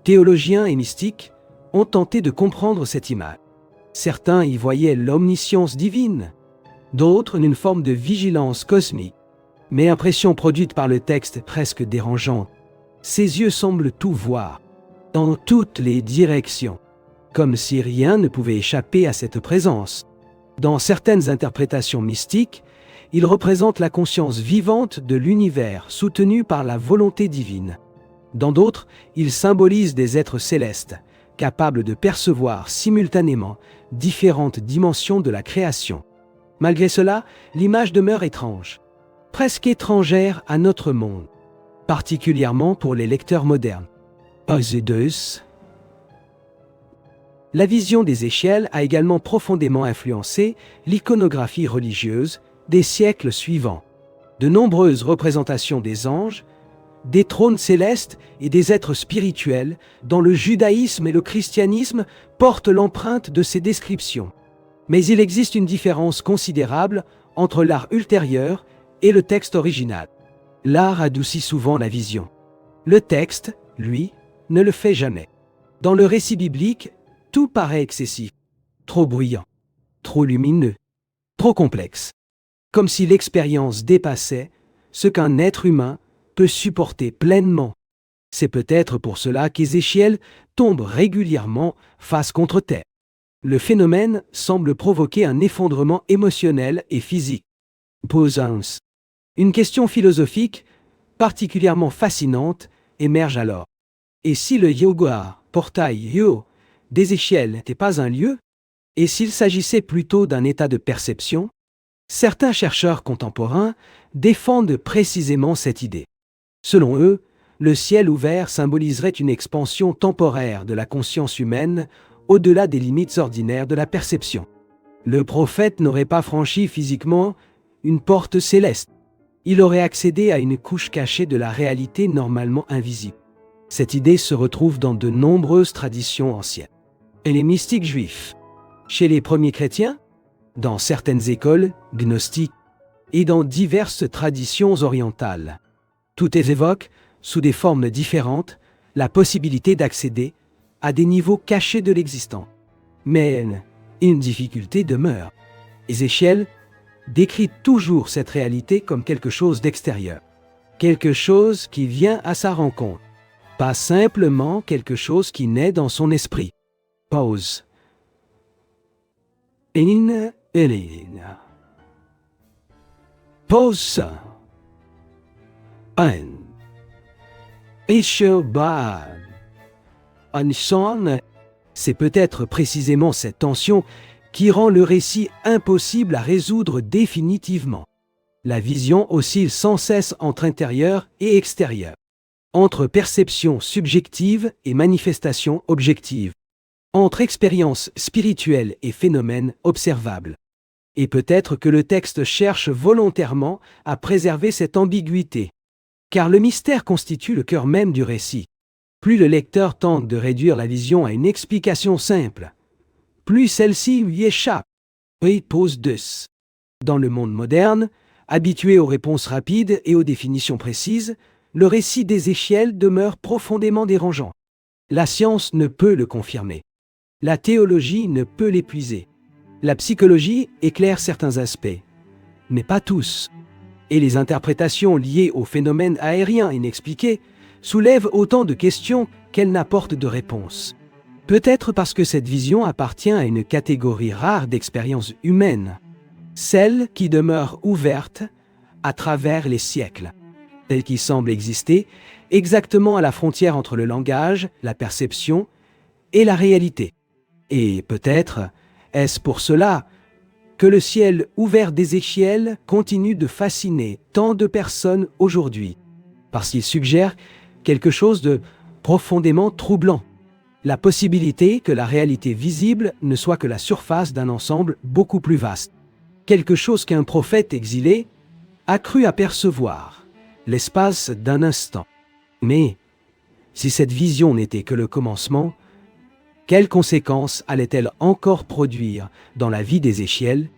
S2: théologiens et mystiques ont tenté de comprendre cette image. Certains y voyaient l'omniscience divine, d'autres une forme de vigilance cosmique. Mais impression produite par le texte presque dérangeante. Ses yeux semblent tout voir, dans toutes les directions, comme si rien ne pouvait échapper à cette présence. Dans certaines interprétations mystiques, il représente la conscience vivante de l'univers soutenue par la volonté divine. Dans d'autres, il symbolise des êtres célestes, capables de percevoir simultanément différentes dimensions de la création. Malgré cela, l'image demeure étrange, presque étrangère à notre monde, particulièrement pour les lecteurs modernes. La vision d'Ézéchiel a également profondément influencé l'iconographie religieuse des siècles suivants. De nombreuses représentations des anges, des trônes célestes et des êtres spirituels dans le judaïsme et le christianisme portent l'empreinte de ces descriptions. Mais il existe une différence considérable entre l'art ultérieur et le texte original. L'art adoucit souvent la vision. Le texte, lui, ne le fait jamais. Dans le récit biblique, tout paraît excessif, trop bruyant, trop lumineux, trop complexe. Comme si l'expérience dépassait ce qu'un être humain peut supporter pleinement. C'est peut-être pour cela qu'Ézéchiel tombe régulièrement face contre terre. Le phénomène semble provoquer un effondrement émotionnel et physique. Une question philosophique particulièrement fascinante émerge alors. Et si le yoga, portail yo, d'Ézéchiel n'était pas un lieu? Et s'il s'agissait plutôt d'un état de perception? Certains chercheurs contemporains défendent précisément cette idée. Selon eux, le ciel ouvert symboliserait une expansion temporaire de la conscience humaine au-delà des limites ordinaires de la perception. Le prophète n'aurait pas franchi physiquement une porte céleste. Il aurait accédé à une couche cachée de la réalité normalement invisible. Cette idée se retrouve dans de nombreuses traditions anciennes. Et les mystiques juifs, chez les premiers chrétiens, dans certaines écoles gnostiques et dans diverses traditions orientales. Tout évoque, sous des formes différentes, la possibilité d'accéder à des niveaux cachés de l'existant. Mais une difficulté demeure. Ézéchiel décrit toujours cette réalité comme quelque chose d'extérieur, quelque chose qui vient à sa rencontre, pas simplement quelque chose qui naît dans son esprit. Pause. Elina. Pause. Un. C'est peut-être précisément cette tension qui rend le récit impossible à résoudre définitivement. La vision oscille sans cesse entre intérieur et extérieur, entre perception subjective et manifestation objective, entre expérience spirituelle et phénomène observable. Et peut-être que le texte cherche volontairement à préserver cette ambiguïté, car le mystère constitue le cœur même du récit. Plus le lecteur tente de réduire la vision à une explication simple, plus celle-ci lui échappe. Et pose 2. Dans le monde moderne, habitué aux réponses rapides et aux définitions précises, le récit d'Ézéchiel demeure profondément dérangeant. La science ne peut le confirmer. La théologie ne peut l'épuiser. La psychologie éclaire certains aspects, mais pas tous. Et les interprétations liées aux phénomènes aériens inexpliqués soulèvent autant de questions qu'elles n'apportent de réponses. Peut-être parce que cette vision appartient à une catégorie rare d'expériences humaines, celle qui demeure ouverte à travers les siècles, celle qui semble exister exactement à la frontière entre le langage, la perception et la réalité. Et peut-être est-ce pour cela que le ciel ouvert d'Ézéchiel continue de fasciner tant de personnes aujourd'hui, parce qu'il suggère quelque chose de profondément troublant. La possibilité que la réalité visible ne soit que la surface d'un ensemble beaucoup plus vaste. Quelque chose qu'un prophète exilé a cru apercevoir, l'espace d'un instant. Mais, si cette vision n'était que le commencement, quelles conséquences allait-elle encore produire dans la vie d'Ézéchiel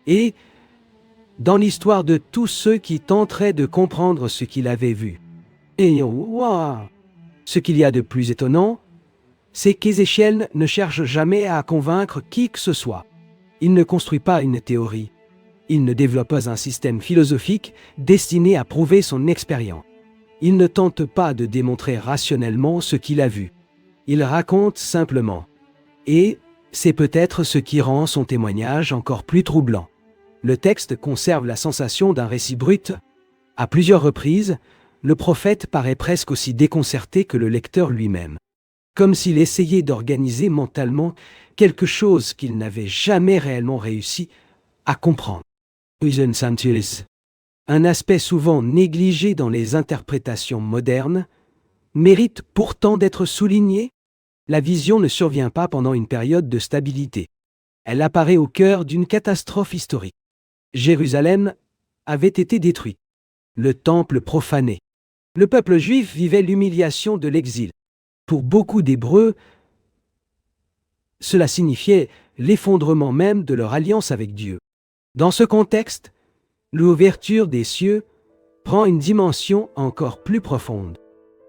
S2: et dans l'histoire de tous ceux qui tenteraient de comprendre ce qu'il avait vu? Et ce qu'il y a de plus étonnant, c'est qu'Ézéchiel ne cherche jamais à convaincre qui que ce soit. Il ne construit pas une théorie. Il ne développe pas un système philosophique destiné à prouver son expérience. Il ne tente pas de démontrer rationnellement ce qu'il a vu. Il raconte simplement. Et c'est peut-être ce qui rend son témoignage encore plus troublant. Le texte conserve la sensation d'un récit brut. À plusieurs reprises, le prophète paraît presque aussi déconcerté que le lecteur lui-même, comme s'il essayait d'organiser mentalement quelque chose qu'il n'avait jamais réellement réussi à comprendre. Un aspect souvent négligé dans les interprétations modernes mérite pourtant d'être souligné. La vision ne survient pas pendant une période de stabilité. Elle apparaît au cœur d'une catastrophe historique. Jérusalem avait été détruite, le temple profané. Le peuple juif vivait l'humiliation de l'exil. Pour beaucoup d'Hébreux, cela signifiait l'effondrement même de leur alliance avec Dieu. Dans ce contexte, l'ouverture des cieux prend une dimension encore plus profonde.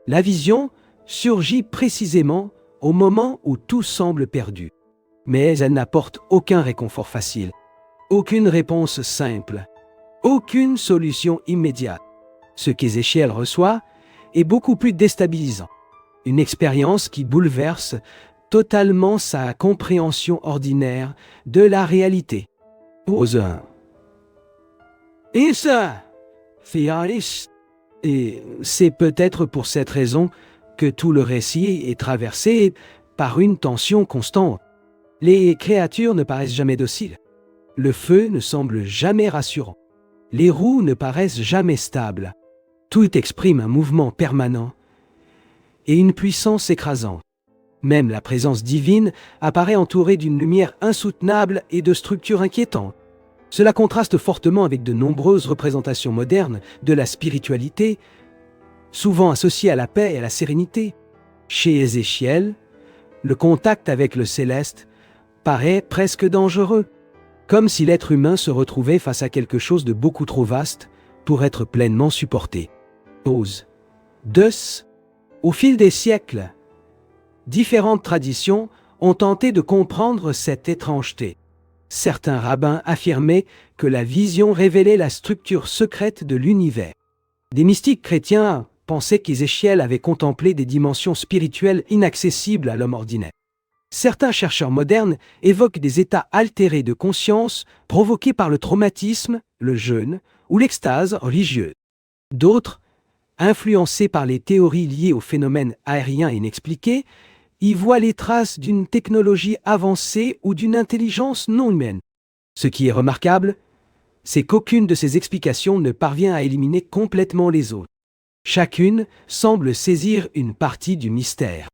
S2: La vision surgit précisément au moment où tout semble perdu. Mais elle n'apporte aucun réconfort facile, aucune réponse simple, aucune solution immédiate. Ce qu'Ézéchiel reçoit est beaucoup plus déstabilisant. Une expérience qui bouleverse totalement sa compréhension ordinaire de la réalité. Et c'est peut-être pour cette raison que tout le récit est traversé par une tension constante. Les créatures ne paraissent jamais dociles. Le feu ne semble jamais rassurant. Les roues ne paraissent jamais stables. Tout exprime un mouvement permanent et une puissance écrasante. Même la présence divine apparaît entourée d'une lumière insoutenable et de structures inquiétantes. Cela contraste fortement avec de nombreuses représentations modernes de la spiritualité, souvent associées à la paix et à la sérénité. Chez Ézéchiel, le contact avec le céleste paraît presque dangereux, comme si l'être humain se retrouvait face à quelque chose de beaucoup trop vaste pour être pleinement supporté. 2. Au fil des siècles, différentes traditions ont tenté de comprendre cette étrangeté. Certains rabbins affirmaient que la vision révélait la structure secrète de l'univers. Des mystiques chrétiens pensaient qu'Ézéchiel avait contemplé des dimensions spirituelles inaccessibles à l'homme ordinaire. Certains chercheurs modernes évoquent des états altérés de conscience provoqués par le traumatisme, le jeûne ou l'extase religieuse. D'autres, influencés par les théories liées aux phénomènes aériens inexpliqués, y voient les traces d'une technologie avancée ou d'une intelligence non humaine. Ce qui est remarquable, c'est qu'aucune de ces explications ne parvient à éliminer complètement les autres. Chacune semble saisir une partie du mystère,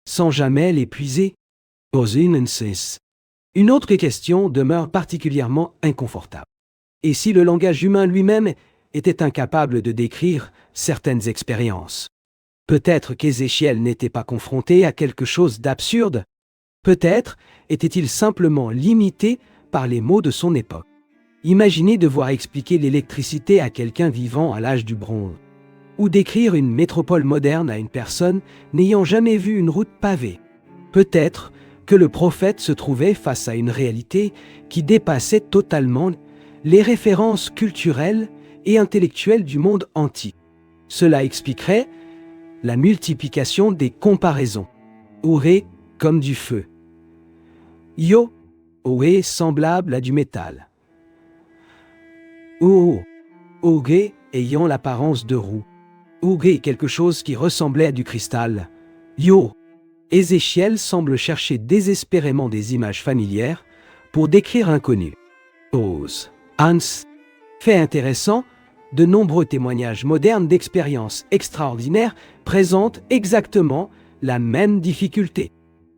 S2: sans jamais l'épuiser. Une autre question demeure particulièrement inconfortable. Et si le langage humain lui-même était incapable de décrire certaines expériences? Peut-être qu'Ézéchiel n'était pas confronté à quelque chose d'absurde. Peut-être était-il simplement limité par les mots de son époque. Imaginez devoir expliquer l'électricité à quelqu'un vivant à l'âge du bronze, ou décrire une métropole moderne à une personne n'ayant jamais vu une route pavée. Peut-être que le prophète se trouvait face à une réalité qui dépassait totalement les références culturelles et intellectuelles du monde antique. Cela expliquerait la multiplication des comparaisons. Oré comme du feu. Yo, Oé semblable à du métal. Oh, Ogé ayant l'apparence de roue. Ogé quelque chose qui ressemblait à du cristal. Yo. Ézéchiel semble chercher désespérément des images familières pour décrire l'inconnu. Ose. Hans. Fait intéressant, de nombreux témoignages modernes d'expériences extraordinaires présentent exactement la même difficulté.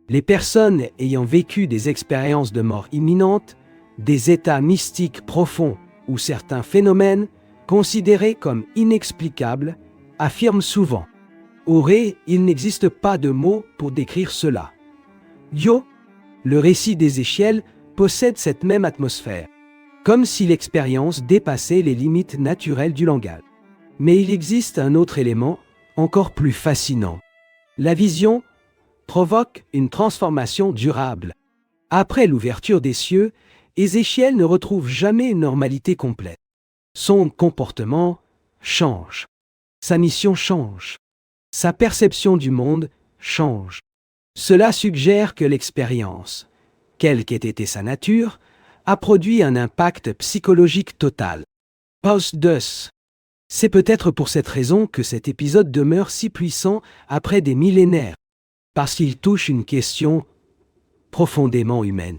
S2: Les personnes ayant vécu des expériences de mort imminente, des états mystiques profonds ou certains phénomènes considérés comme inexplicables affirment souvent « Oré, il n'existe pas de mots pour décrire cela ». Yo, le récit d'Ézéchiel possède cette même atmosphère, comme si l'expérience dépassait les limites naturelles du langage. Mais il existe un autre élément encore plus fascinant. La vision provoque une transformation durable. Après l'ouverture des cieux, Ézéchiel ne retrouve jamais une normalité complète. Son comportement change. Sa mission change. Sa perception du monde change. Cela suggère que l'expérience, quelle qu'ait été sa nature, a produit un impact psychologique total. Post 2. C'est peut-être pour cette raison que cet épisode demeure si puissant après des millénaires, parce qu'il touche une question profondément humaine.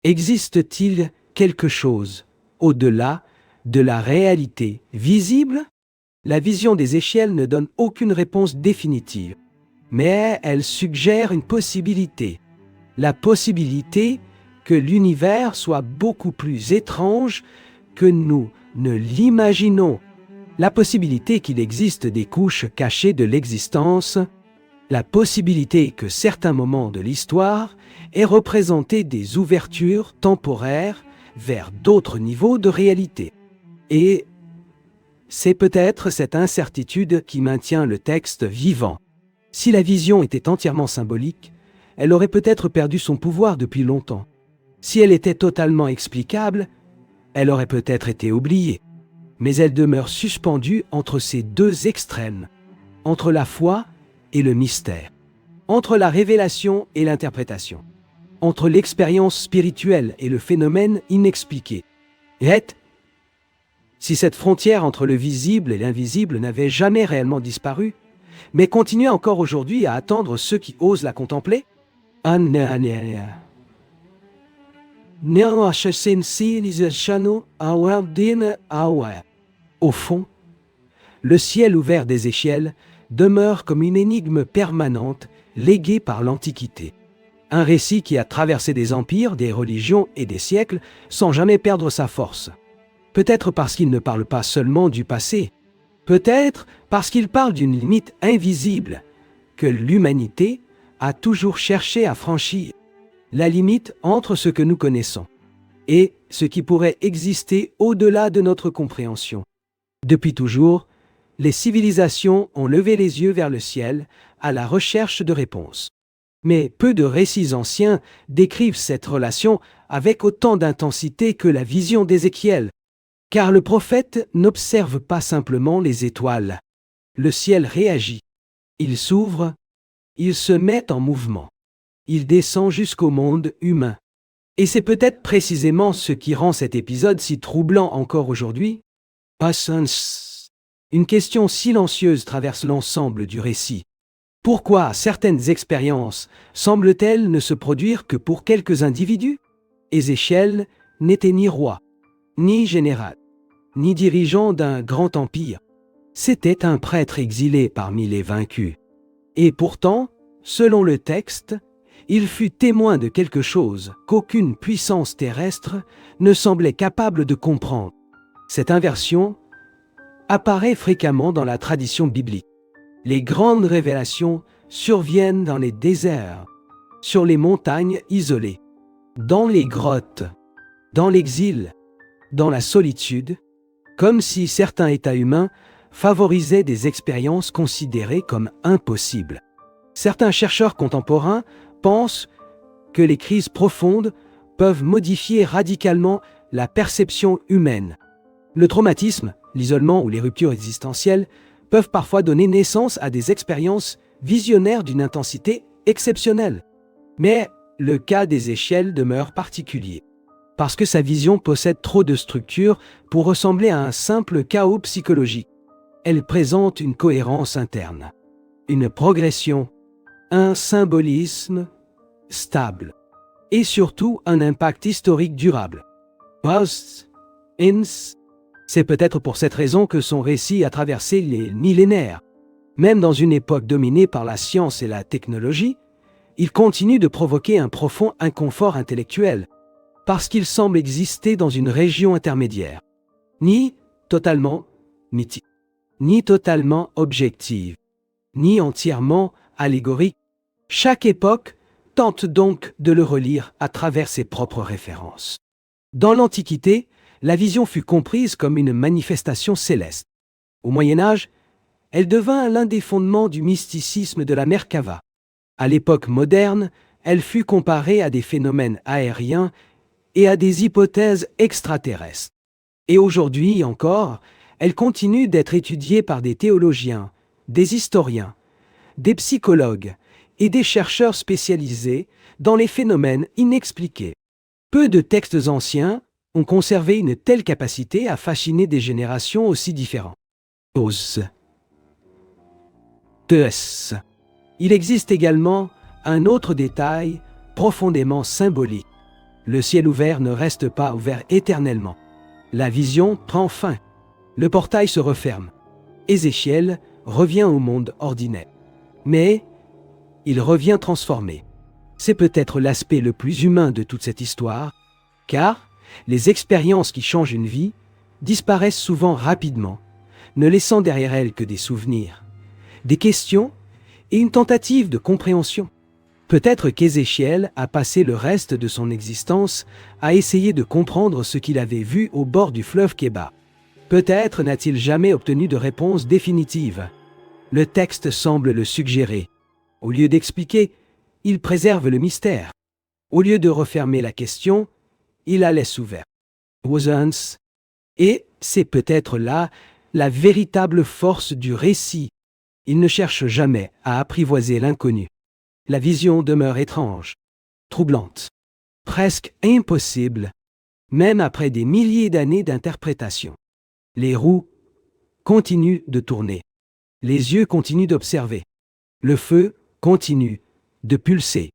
S2: Existe-t-il quelque chose au-delà de la réalité visible? La vision d'Ézéchiel ne donne aucune réponse définitive, mais elle suggère une possibilité. La possibilité que l'univers soit beaucoup plus étrange que nous ne l'imaginons. La possibilité qu'il existe des couches cachées de l'existence. La possibilité que certains moments de l'histoire aient représenté des ouvertures temporaires vers d'autres niveaux de réalité. Et c'est peut-être cette incertitude qui maintient le texte vivant. Si la vision était entièrement symbolique, elle aurait peut-être perdu son pouvoir depuis longtemps. Si elle était totalement explicable, elle aurait peut-être été oubliée. Mais elle demeure suspendue entre ces deux extrêmes, entre la foi et le mystère, entre la révélation et l'interprétation, entre l'expérience spirituelle et le phénomène inexpliqué. Et si cette frontière entre le visible et l'invisible n'avait jamais réellement disparu, mais continuait encore aujourd'hui à attendre ceux qui osent la contempler? Au fond, le ciel ouvert d'Ézéchiel demeure comme une énigme permanente léguée par l'Antiquité. Un récit qui a traversé des empires, des religions et des siècles sans jamais perdre sa force. Peut-être parce qu'il ne parle pas seulement du passé, peut-être parce qu'il parle d'une limite invisible que l'humanité a toujours cherché à franchir, la limite entre ce que nous connaissons et ce qui pourrait exister au-delà de notre compréhension. Depuis toujours, les civilisations ont levé les yeux vers le ciel à la recherche de réponses. Mais peu de récits anciens décrivent cette relation avec autant d'intensité que la vision d'Ézéchiel. Car le prophète n'observe pas simplement les étoiles. Le ciel réagit. Il s'ouvre. Il se met en mouvement. Il descend jusqu'au monde humain. Et c'est peut-être précisément ce qui rend cet épisode si troublant encore aujourd'hui. Une question silencieuse traverse l'ensemble du récit. Pourquoi certaines expériences semblent-elles ne se produire que pour quelques individus? Ézéchiel n'était ni roi, ni général, ni dirigeant d'un grand empire. C'était un prêtre exilé parmi les vaincus. Et pourtant, selon le texte, il fut témoin de quelque chose qu'aucune puissance terrestre ne semblait capable de comprendre. Cette inversion apparaît fréquemment dans la tradition biblique. Les grandes révélations surviennent dans les déserts, sur les montagnes isolées, dans les grottes, dans l'exil, dans la solitude, comme si certains états humains favorisaient des expériences considérées comme impossibles. Certains chercheurs contemporains pensent que les crises profondes peuvent modifier radicalement la perception humaine. Le traumatisme, l'isolement ou les ruptures existentielles peuvent parfois donner naissance à des expériences visionnaires d'une intensité exceptionnelle. Mais le cas des échelles demeure particulier, parce que sa vision possède trop de structure pour ressembler à un simple chaos psychologique. Elle présente une cohérence interne, une progression, un symbolisme stable, et surtout un impact historique durable. Post-ins, c'est peut-être pour cette raison que son récit a traversé les millénaires. Même dans une époque dominée par la science et la technologie, il continue de provoquer un profond inconfort intellectuel, parce qu'il semble exister dans une région intermédiaire, ni totalement mythique, ni totalement objective, ni entièrement allégorique. Chaque époque tente donc de le relire à travers ses propres références. Dans l'Antiquité, la vision fut comprise comme une manifestation céleste. Au Moyen Âge, elle devint l'un des fondements du mysticisme de la Merkava. À l'époque moderne, elle fut comparée à des phénomènes aériens et à des hypothèses extraterrestres. Et aujourd'hui encore, elle continue d'être étudiée par des théologiens, des historiens, des psychologues et des chercheurs spécialisés dans les phénomènes inexpliqués. Peu de textes anciens ont conservé une telle capacité à fasciner des générations aussi différentes. Il existe également un autre détail profondément symbolique. Le ciel ouvert ne reste pas ouvert éternellement. La vision prend fin. Le portail se referme. Ézéchiel revient au monde ordinaire. Mais il revient transformé. C'est peut-être l'aspect le plus humain de toute cette histoire, car les expériences qui changent une vie disparaissent souvent rapidement, ne laissant derrière elles que des souvenirs, des questions et une tentative de compréhension. Peut-être qu'Ézéchiel a passé le reste de son existence à essayer de comprendre ce qu'il avait vu au bord du fleuve Kébar. Peut-être n'a-t-il jamais obtenu de réponse définitive. Le texte semble le suggérer. Au lieu d'expliquer, il préserve le mystère. Au lieu de refermer la question, il la laisse ouverte. Et c'est peut-être là la véritable force du récit. Il ne cherche jamais à apprivoiser l'inconnu. La vision demeure étrange, troublante, presque impossible, même après des milliers d'années d'interprétation. Les roues continuent de tourner. Les yeux continuent d'observer. Le feu continue de pulser.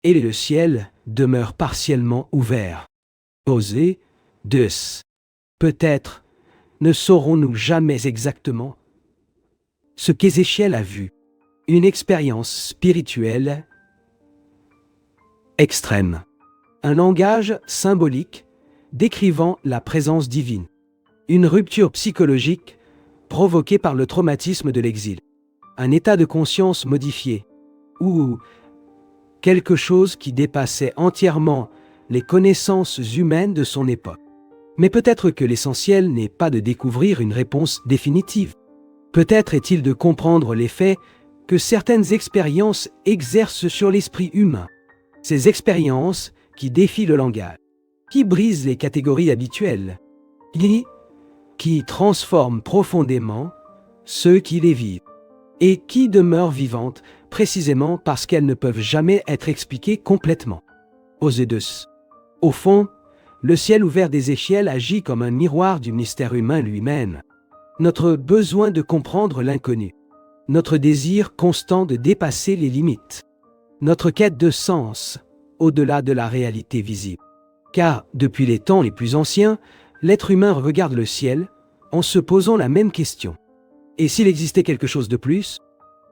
S2: Et le ciel demeure partiellement ouvert. Posé, peut-être ne saurons-nous jamais exactement ce qu'Ézéchiel a vu. Une expérience spirituelle extrême. Un langage symbolique décrivant la présence divine. Une rupture psychologique provoquée par le traumatisme de l'exil. Un état de conscience modifié. Ou quelque chose qui dépassait entièrement les connaissances humaines de son époque. Mais peut-être que l'essentiel n'est pas de découvrir une réponse définitive. Peut-être est-il de comprendre l'effet que certaines expériences exercent sur l'esprit humain. Ces expériences qui défient le langage, qui brisent les catégories habituelles, qui transforment profondément ceux qui les vivent, et qui demeurent vivantes précisément parce qu'elles ne peuvent jamais être expliquées complètement. Au fond, le ciel ouvert d'Ézéchiel agit comme un miroir du mystère humain lui-même. Notre besoin de comprendre l'inconnu, notre désir constant de dépasser les limites, notre quête de sens au-delà de la réalité visible. Car, depuis les temps les plus anciens, l'être humain regarde le ciel en se posant la même question. Et s'il existait quelque chose de plus,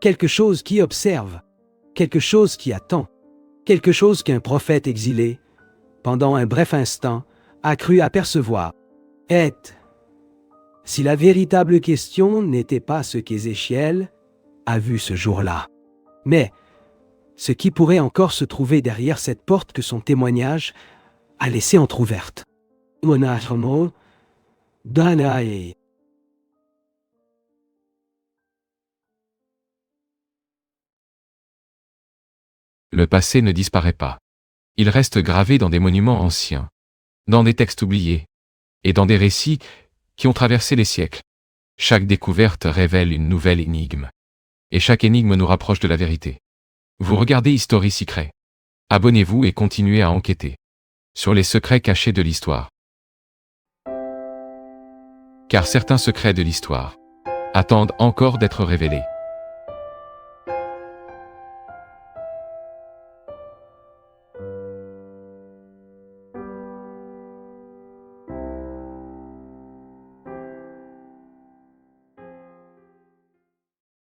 S2: quelque chose qui observe, quelque chose qui attend, quelque chose qu'un prophète exilé, pendant un bref instant, a cru apercevoir. Si la véritable question n'était pas ce qu'Ézéchiel a vu ce jour-là. Mais, ce qui pourrait encore se trouver derrière cette porte que son témoignage a laissé entr'ouverte. Monachmo, Danae.
S3: Le passé ne disparaît pas. Il reste gravé dans des monuments anciens, dans des textes oubliés, et dans des récits qui ont traversé les siècles. Chaque découverte révèle une nouvelle énigme. Et chaque énigme nous rapproche de la vérité. Vous regardez History Secret. Abonnez-vous et continuez à enquêter sur les secrets cachés de l'histoire. Car certains secrets de l'histoire attendent encore d'être révélés.